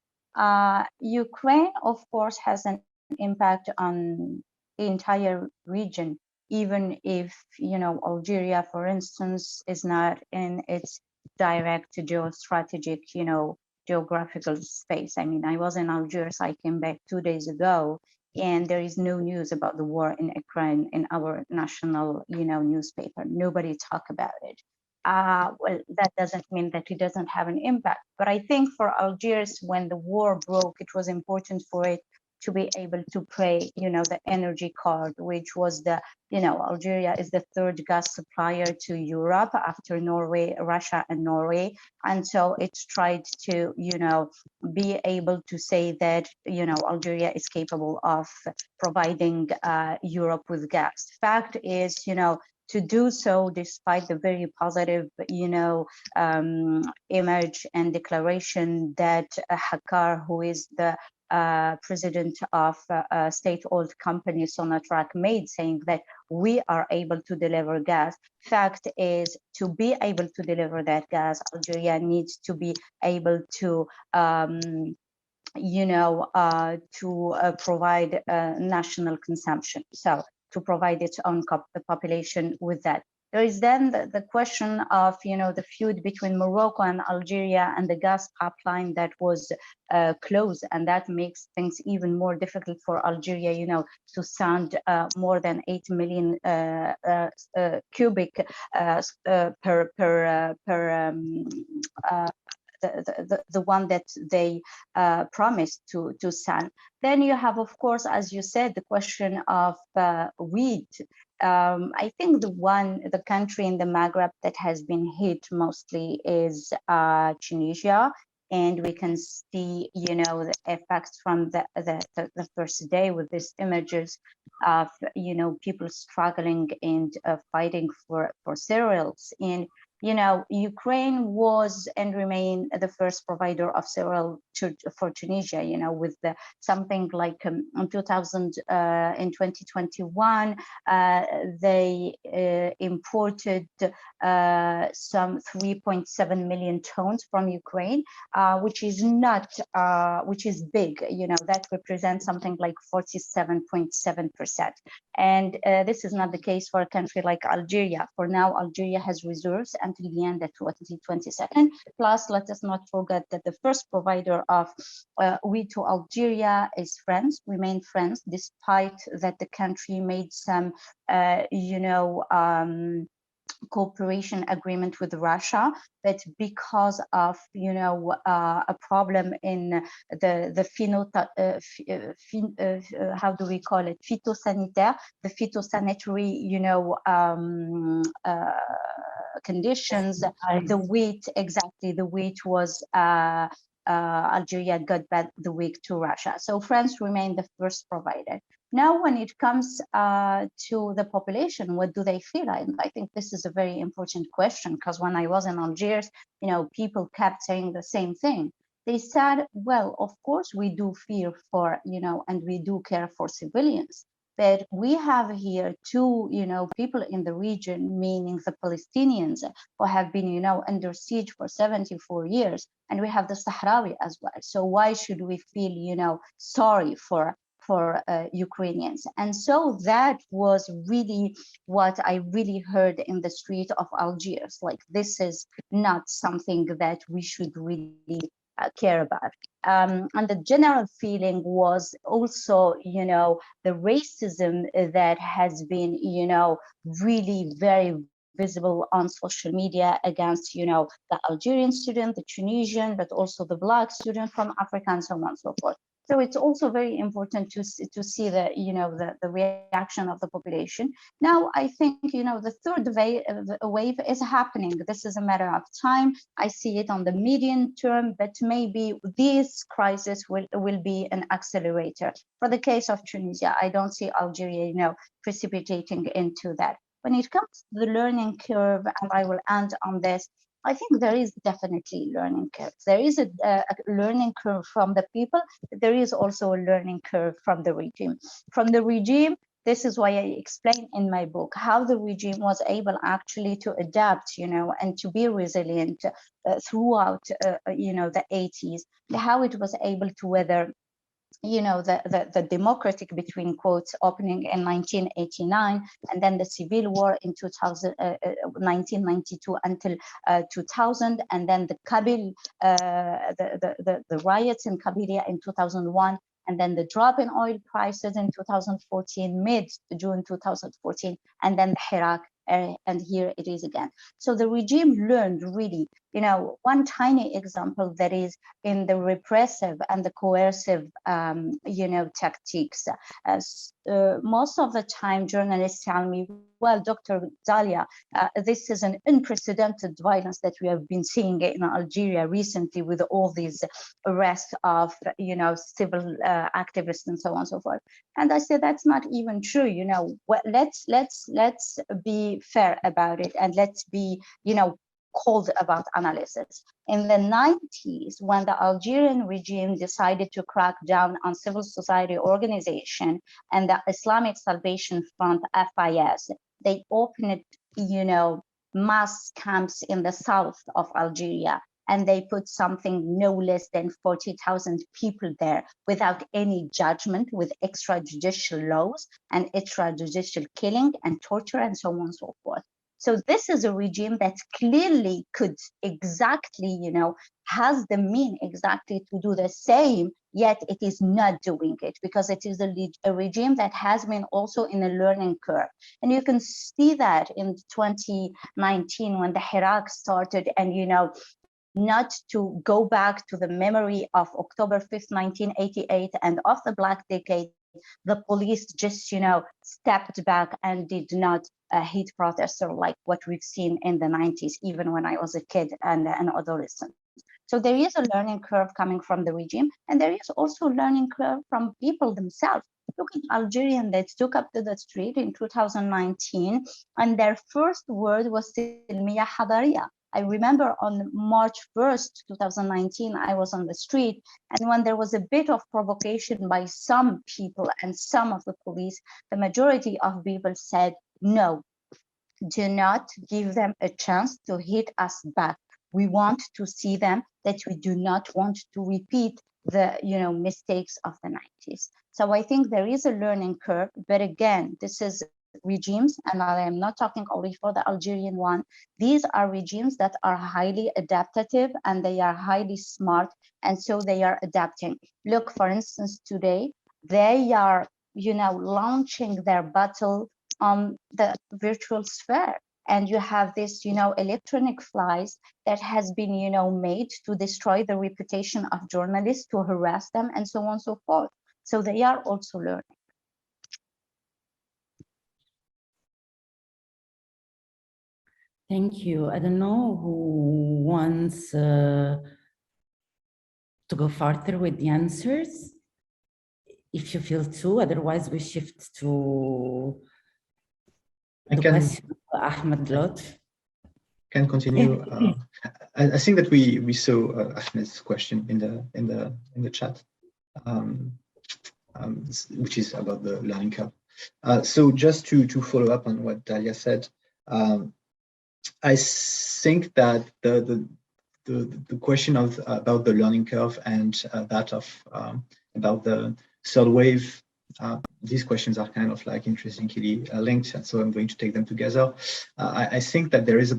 Ukraine, of course, has an impact on the entire region, even if, you know, Algeria, for instance, is not in its direct geostrategic, you know, geographical space. I mean, I was in Algiers, I came back 2 days ago, and there is no news about the war in Ukraine in our national, you know, newspaper. Nobody talk about it. Well, that doesn't mean that it doesn't have an impact. But I think for Algiers, when the war broke, it was important for it to be able to play, you know, the energy card, which was the, you know, Algeria is the third gas supplier to Europe after Norway, Russia and Norway. And so it's tried to, you know, be able to say that, you know, Algeria is capable of providing Europe with gas. Fact is, you know, to do so despite the very positive, you know, image and declaration that Kerr, who is the president of a state-owned company, Sonatrach, made, saying that we are able to deliver gas. Fact is, to be able to deliver that gas, Algeria needs to be able to you know, to provide national consumption. So to provide its own population with that. There is then the question of, you know, the feud between Morocco and Algeria and the gas pipeline that was closed, and that makes things even more difficult for Algeria, you know, to send more than 8 million cubic the one that they promised to send. Then you have, of course, as you said, the question of wheat. I think the country in the Maghreb that has been hit mostly is Tunisia. And we can see, you know, the effects from the first day with these images of, you know, people struggling and fighting for cereals. And you know, Ukraine was and remain the first provider of cereal for Tunisia, you know, with something like in 2021, they imported some 3.7 million tons from Ukraine, which is not, which is big, you know, that represents something like 47.7%. And this is not the case for a country like Algeria. For now, Algeria has reserves until the end of 2022. Plus, let us not forget that the first provider of wheat to Algeria is France, remain France, despite that the country made some, you know, cooperation agreement with Russia, but because of, you know, a problem in the how do we call it, phytosanitary, the phytosanitary, you know, conditions, the wheat, exactly, the wheat was Algeria got back the wheat to Russia. So France remained the first provider. Now, when it comes to the population, what do they feel? I think this is a very important question, because when I was in Algiers, you know, people kept saying the same thing. They said, well, of course we do fear for, you know, and we do care for civilians, but we have here two, you know, people in the region, meaning the Palestinians, who have been, you know, under siege for 74 years, and we have the Sahrawi as well. So why should we feel, you know, sorry for Ukrainians? And so that was really what I really heard in the street of Algiers. Like, this is not something that we should really care about. And the general feeling was also, you know, the racism that has been, you know, really very visible on social media against, you know, the Algerian student, the Tunisian, but also the Black student from Africa, and so on and so forth. So it's also very important to see the, the reaction of the population. Now, I think, the third wave is happening. This is a matter of time. I see it on the medium term, but maybe this crisis will be an accelerator. For the case of Tunisia, I don't see Algeria, precipitating into that. When it comes to the learning curve, and I will end on this, I think there is definitely learning curve. There is a learning curve from the people, but there is also a learning curve from the regime. From the regime, this is why I explain in my book how the regime was able actually to adapt, and to be resilient throughout, the 80s, how it was able to weather the democratic, between quotes, opening in 1989, and then the civil war in 1992 until 2000, and then the Kabil, the riots in Kabylia in 2001, and then the drop in oil prices in 2014, mid-June 2014, and then the Hirak, and here it is again. So the regime learned really, one tiny example, that is in the repressive and the coercive, tactics. Most of the time, journalists tell me, well, Dr. Dalia, this is an unprecedented violence that we have been seeing in Algeria recently, with all these arrests of, civil activists and so on and so forth. And I say that's not even true. Let's be fair about it, and let's be, cold about analysis. In the 90s, when the Algerian regime decided to crack down on civil society organization and the Islamic Salvation Front, FIS, they opened, mass camps in the south of Algeria, and they put something no less than 40,000 people there without any judgment, with extrajudicial laws and extrajudicial killing and torture and so on and so forth. So this is a regime that clearly could exactly, has the mean exactly to do the same, yet it is not doing it, because it is a regime that has been also in a learning curve. And you can see that in 2019 when the Hirak started, and, not to go back to the memory of October 5th, 1988 and of the Black Decade, the police just, stepped back and did not hit protesters like what we've seen in the 90s, even when I was a kid and an adolescent. So there is a learning curve coming from the regime, and there is also a learning curve from people themselves. Look at Algerians that took up to the street in 2019, and their first word was Silmiya Hadariya. I remember on March 1st, 2019, I was on the street, and when there was a bit of provocation by some people and some of the police, the majority of people said, no, do not give them a chance to hit us back. We want to see them, that we do not want to repeat the mistakes of the 90s. So I think there is a learning curve, but again, this is regimes, and I am not talking only for the Algerian one. These are regimes that are highly adaptive, and they are highly smart, and so they are adapting. Look, for instance, today they are launching their battle on the virtual sphere, and you have this electronic flies that has been made to destroy the reputation of journalists, to harass them, and so on and so forth. So they are also learning. Thank you. I don't know who wants to go further with the answers, if you feel to. Otherwise, we shift to the question of Ahmed Lotf. Can continue. I think that we saw Ahmed's question in the chat, which is about the learning curve. So just to follow up on what Dalia said. I think that the question about the learning curve and that of about the third wave, these questions are kind of like interestingly linked, and so I'm going to take them together. I think that there is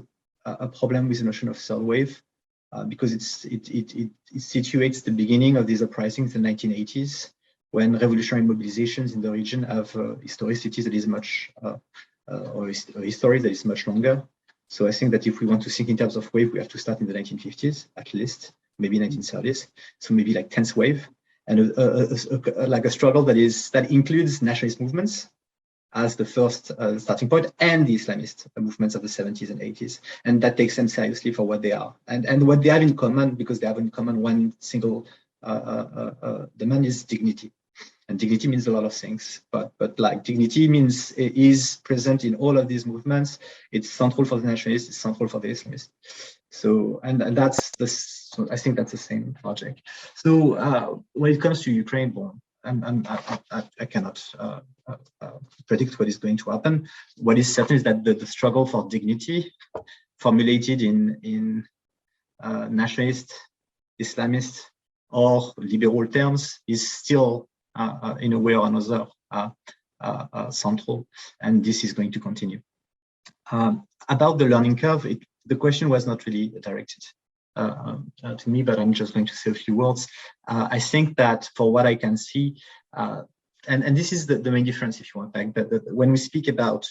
a problem with the notion of third wave because it situates the beginning of these uprisings in the 1980s, when revolutionary mobilizations in the region have historicity that is much or a history that is much longer. So I think that if we want to think in terms of wave, we have to start in the 1950s, at least, maybe 1930s. So maybe like 10th wave. like a struggle that includes nationalist movements as the first starting point, and the Islamist movements of the 70s and 80s, and that takes them seriously for what they are and what they have in common, because they have in common one single demand is dignity. And dignity means a lot of things, but like dignity is present in all of these movements. It's central for the nationalists, it's central for the Islamists. So, and that's so I think that's the same logic. So when it comes to Ukraine, well, I cannot predict what is going to happen. What is certain is that the struggle for dignity, formulated in nationalist, Islamist, or liberal terms, is still in a way or another central, and this is going to continue. About the learning curve, the question was not really directed to me, but I'm just going to say a few words. I think that for what I can see, and this is the main difference, if you want, like that when we speak about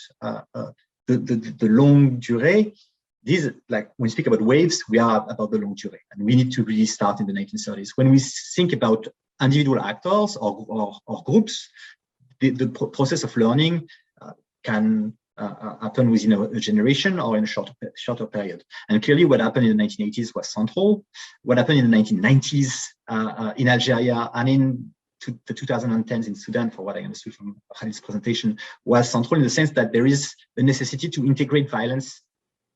the longue durée, like when we speak about waves, we are about the longue durée, and we need to really start in the 1930s. When we think about individual actors or groups, the process of learning can happen within a generation or in a shorter period. And clearly what happened in the 1980s was central. What happened in the 1990s in Algeria and in the 2010s in Sudan, for what I understood from Khaled's presentation, was central in the sense that there is the necessity to integrate violence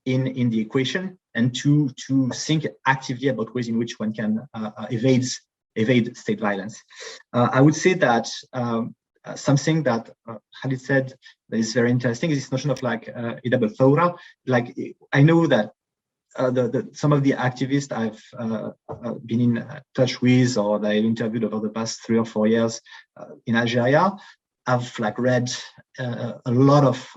in the equation and to think actively about ways in which one can evade state violence. I would say that something that Khaled said that is very interesting is this notion of like Idab al-Thawra. Like, I know that some of the activists I've been in touch with or that I've interviewed over the past 3 or 4 years in Algeria, I've like read a lot of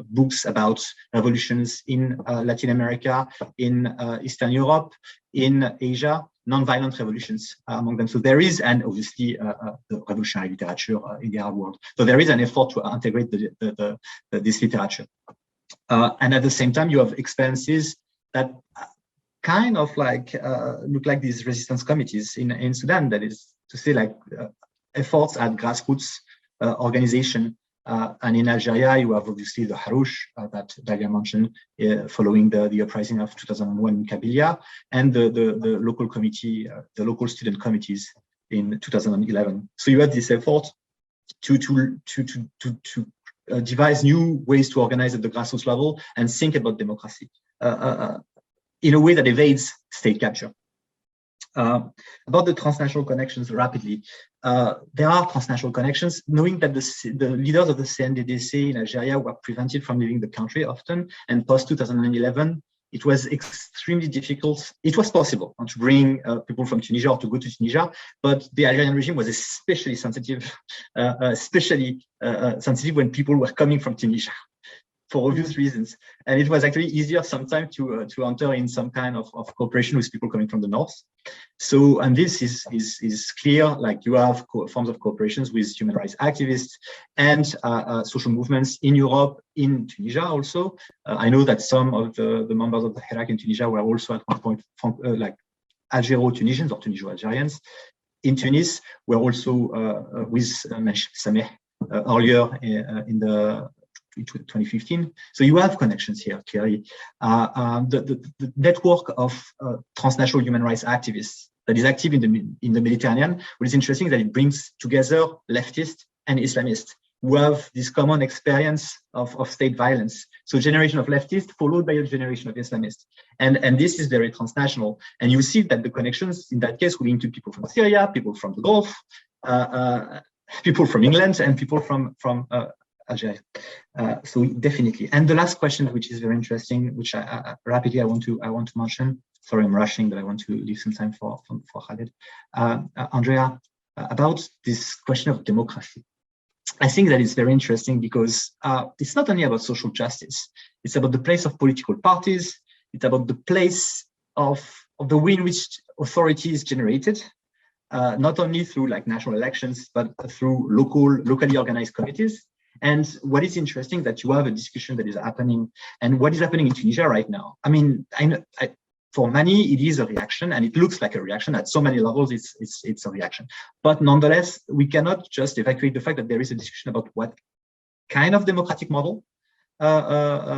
books about revolutions in Latin America, in Eastern Europe, in Asia, non-violent revolutions among them. So there is, and obviously the revolutionary literature in the Arab world. So there is an effort to integrate this literature. And at the same time, you have experiences that kind of like look like these resistance committees in Sudan. That is to say, like efforts at grassroots organization. And in Algeria, you have obviously the Harouche that Dalia mentioned following the uprising of 2001 in Kabylia, and the local committee, the local student committees in 2011. So you have this effort to devise new ways to organize at the grassroots level and think about democracy in a way that evades state capture. About the transnational connections, rapidly, there are transnational connections, knowing that the leaders of the CNDDC in Algeria were prevented from leaving the country often, and post 2011, it was extremely difficult. It was possible to bring people from Tunisia or to go to Tunisia, but the Algerian regime was especially sensitive, when people were coming from Tunisia, for obvious reasons. And it was actually easier sometimes to enter in some kind of cooperation with people coming from the north. So, and this is clear, like you have forms of cooperations with human rights activists and social movements in Europe, in Tunisia also. I know that some of the members of the Hirak in Tunisia were also at one point like Algero-Tunisians or Tuniso-Algerians. In Tunis, we're also with Sameh earlier in the 2015. So you have connections here, clearly. The network of transnational human rights activists that is active in the Mediterranean, what is interesting is that it brings together leftists and Islamists who have this common experience of state violence. So a generation of leftists followed by a generation of Islamists. And this is very transnational. And you see that the connections in that case will link to people from Syria, people from the Gulf, people from England, and people from Algeria. So definitely. And the last question, which is very interesting, which rapidly I want to mention. Sorry, I'm rushing, but I want to leave some time for Khaled. Andrea, about this question of democracy. I think that it's very interesting because it's not only about social justice. It's about the place of political parties. It's about the place of the way in which authority is generated, not only through like national elections, but through locally organized committees. And what is interesting that you have a discussion that is happening, and what is happening in Tunisia right now. I mean, for many, it is a reaction, and it looks like a reaction at so many levels. It's a reaction, but nonetheless, we cannot just evacuate the fact that there is a discussion about what kind of democratic model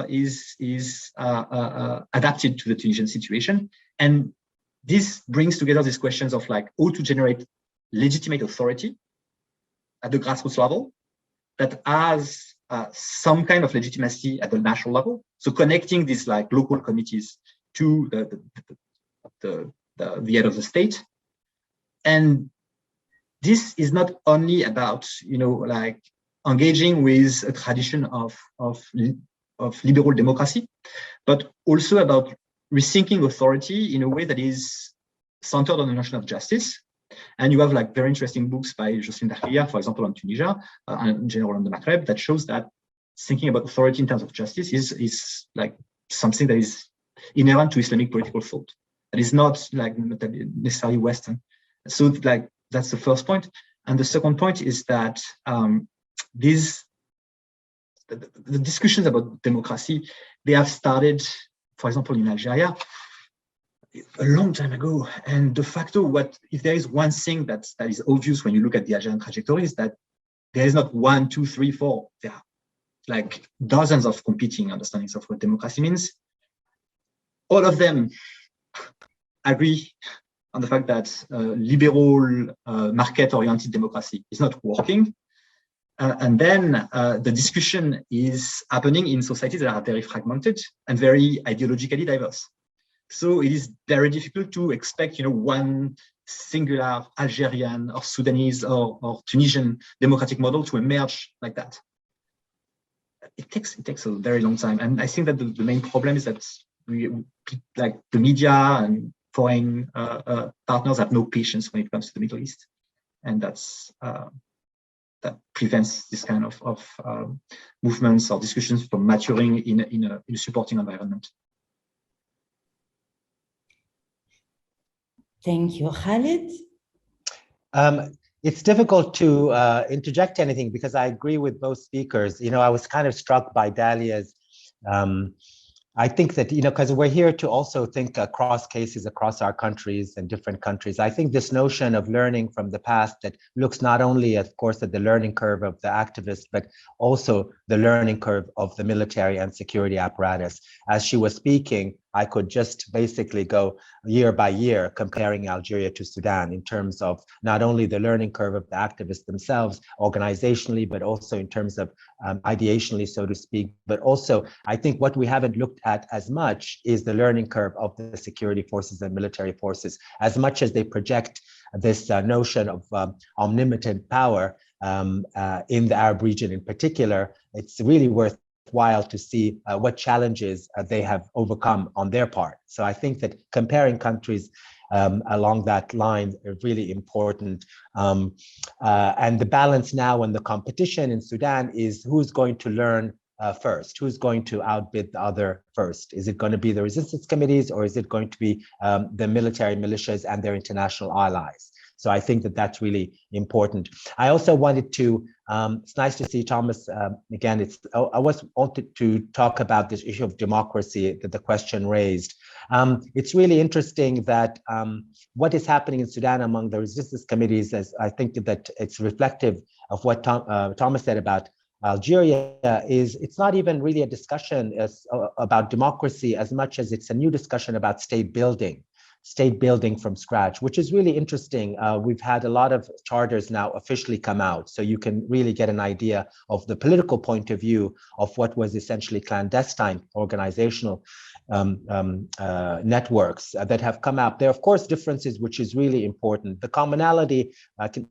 is adapted to the Tunisian situation, and this brings together these questions of like how to generate legitimate authority at the grassroots level that has some kind of legitimacy at the national level. So connecting these like local committees to the head of the state. And this is not only about, like engaging with a tradition of liberal democracy, but also about rethinking authority in a way that is centered on the notion of justice. And you have like very interesting books by Jocelyne Dakhlia, for example, on Tunisia, and in general on the Maghreb, that shows that thinking about authority in terms of justice is like something that is inherent to Islamic political thought. That is not like necessarily Western. So like that's the first point. And the second point is that the discussions about democracy, they have started, for example, in Algeria a long time ago. And de facto, if there is one thing that is obvious when you look at the Algerian trajectory, is that there is not 1, 2, 3, 4. There are like dozens of competing understandings of what democracy means. All of them agree on the fact that liberal, market-oriented democracy is not working. And then the discussion is happening in societies that are very fragmented and very ideologically diverse. So it is very difficult to expect, one singular Algerian or Sudanese or Tunisian democratic model to emerge like that. It takes a very long time. And I think that the main problem is that like the media and foreign partners have no patience when it comes to the Middle East. And that prevents this kind of movements or discussions from maturing in a supporting environment. Thank you, Khaled. It's difficult to interject anything because I agree with both speakers. I was kind of struck by Dalia's. I think that, because we're here to also think across cases across our countries and different countries. I think this notion of learning from the past that looks not only, of course, at the learning curve of the activists, but also the learning curve of the military and security apparatus. As she was speaking, I could just basically go year by year comparing Algeria to Sudan in terms of not only the learning curve of the activists themselves organizationally, but also in terms of ideationally, so to speak. But also, I think what we haven't looked at as much is the learning curve of the security forces and military forces, as much as they project this notion of omnipotent power in the Arab region in particular. It's really worthwhile to see what challenges they have overcome on their part. So I think that comparing countries along that line are really important. And the balance now and the competition in Sudan is who's going to learn first, who's going to outbid the other first. Is it going to be the resistance committees, or is it going to be the military militias and their international allies? So I think that that's really important. I also wanted to, it's nice to see Thomas again. I wanted to talk about this issue of democracy that the question raised. It's really interesting that what is happening in Sudan among the resistance committees, as I think that it's reflective of what Thomas said about Algeria, is it's not even really a discussion about democracy as much as it's a new discussion about state building from scratch, which is really interesting. We've had a lot of charters now officially come out, so you can really get an idea of the political point of view of what was essentially clandestine organizational networks that have come out. There are, of course, differences, which is really important. The commonality, I can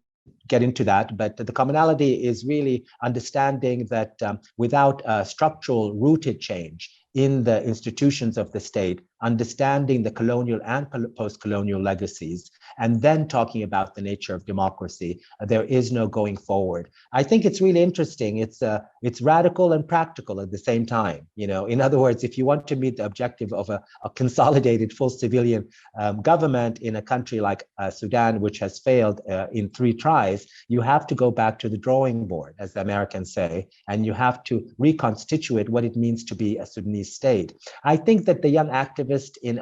get into that, but the commonality is really understanding that without structural rooted change in the institutions of the state, understanding the colonial and post-colonial legacies, and then talking about the nature of democracy, there is no going forward. I think it's really interesting. It's radical and practical at the same time. In other words, if you want to meet the objective of a consolidated full civilian government in a country like Sudan, which has failed in 3 tries, you have to go back to the drawing board, as the Americans say, and you have to reconstitute what it means to be a Sudanese state. I think that the young activists in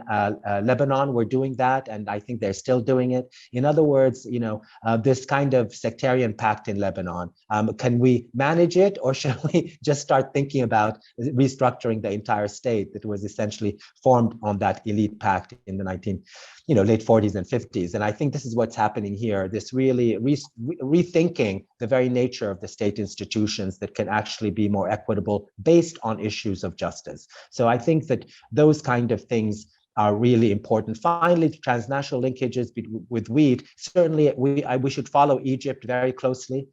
Lebanon were doing that, and I think they're still doing it. In other words, this kind of sectarian pact in Lebanon, can we manage it, or should we just start thinking about restructuring the entire state that was essentially formed on that elite pact in the late 40s and 50s? And I think this is what's happening here, this really rethinking the very nature of the state institutions that can actually be more equitable based on issues of justice. So I think that those kind of things are really important. Finally, transnational linkages with wheat. Certainly, we should follow Egypt very closely.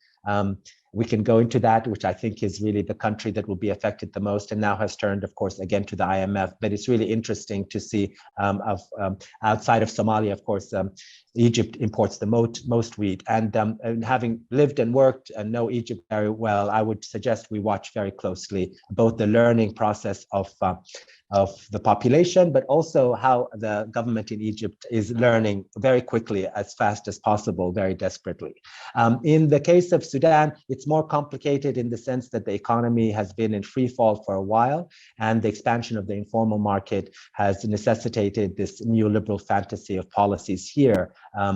We can go into that, which I think is really the country that will be affected the most, and now has turned, of course, again to the IMF. But it's really interesting to see outside of Somalia, of course, Egypt imports the most wheat. And having lived and worked and know Egypt very well, I would suggest we watch very closely both the learning process of the population, but also how the government in Egypt is learning very quickly, as fast as possible, very desperately. In the case of Sudan, it's more complicated in the sense that the economy has been in free fall for a while, and the expansion of the informal market has necessitated this neoliberal fantasy of policies here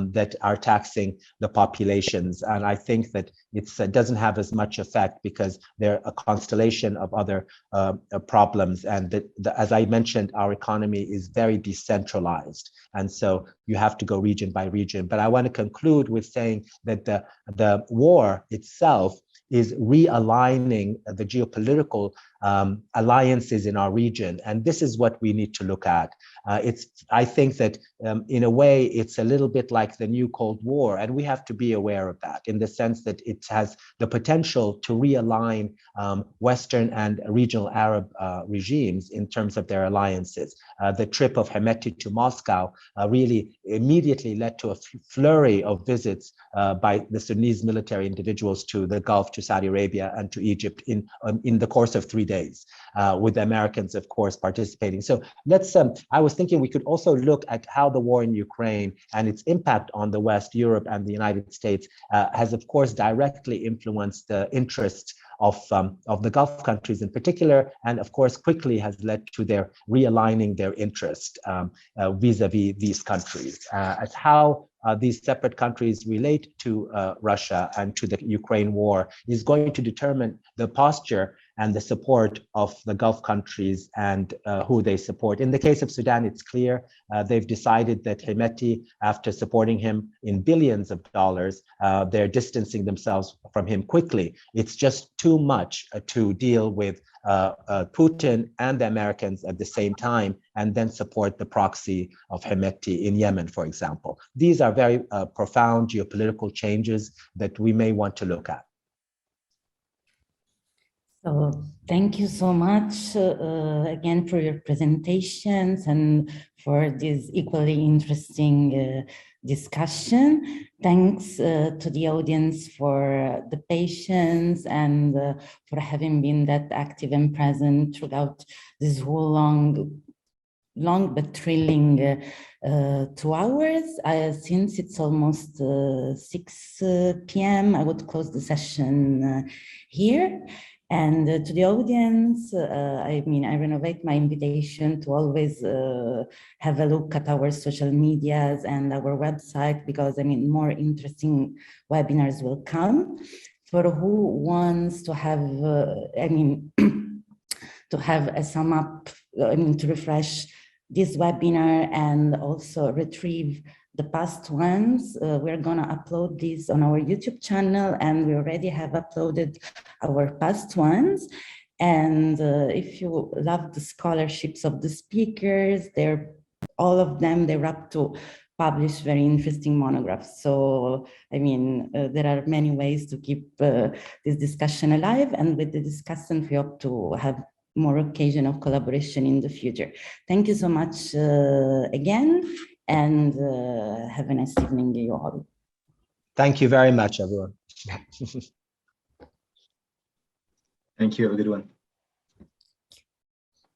that are taxing the populations. And I think that it doesn't have as much effect because there are a constellation of other problems. And as I mentioned, our economy is very decentralized. And so you have to go region by region. But I want to conclude with saying that the war itself is realigning the geopolitical alliances in our region. And this is what we need to look at. I think that in a way, it's a little bit like the new Cold War, and we have to be aware of that in the sense that it has the potential to realign Western and regional Arab regimes in terms of their alliances. The trip of Hemeti to Moscow really immediately led to a flurry of visits by the Sudanese military individuals to the Gulf, to Saudi Arabia, and to Egypt in the course of 3 days, with the Americans, of course, participating. So let's, I was thinking we could also look at how the war in Ukraine and its impact on the West, Europe, and the United States has, of course, directly influenced the interests of the Gulf countries in particular, and of course quickly has led to their realigning their interest vis-a-vis these countries. As how these separate countries relate to Russia and to the Ukraine war is going to determine the posture and the support of the Gulf countries and who they support. In the case of Sudan, it's clear they've decided that Hemeti, after supporting him in billions of dollars, they're distancing themselves from him quickly. It's just too much to deal with Putin and the Americans at the same time and then support the proxy of Hemeti in Yemen, for example. These are very profound geopolitical changes that we may want to look at. So thank you so much again for your presentations and for this equally interesting discussion. Thanks to the audience for the patience and for having been that active and present throughout this whole long but thrilling 2 hours. Since it's almost 6 p.m., I would close the session here. And to the audience, I renovate my invitation to always have a look at our social medias and our website, because more interesting webinars will come. For who wants to have, to have a sum up, to refresh this webinar and also retrieve the past ones, we're gonna upload these on our YouTube channel, and we already have uploaded our past ones. And if you love the scholarships of the speakers, all of them, they're up to publish very interesting monographs. So, there are many ways to keep this discussion alive, and with the discussant, we hope to have more occasion of collaboration in the future. Thank you so much again. and have a nice evening, you all. Thank you very much, everyone. Thank you. Have a good one.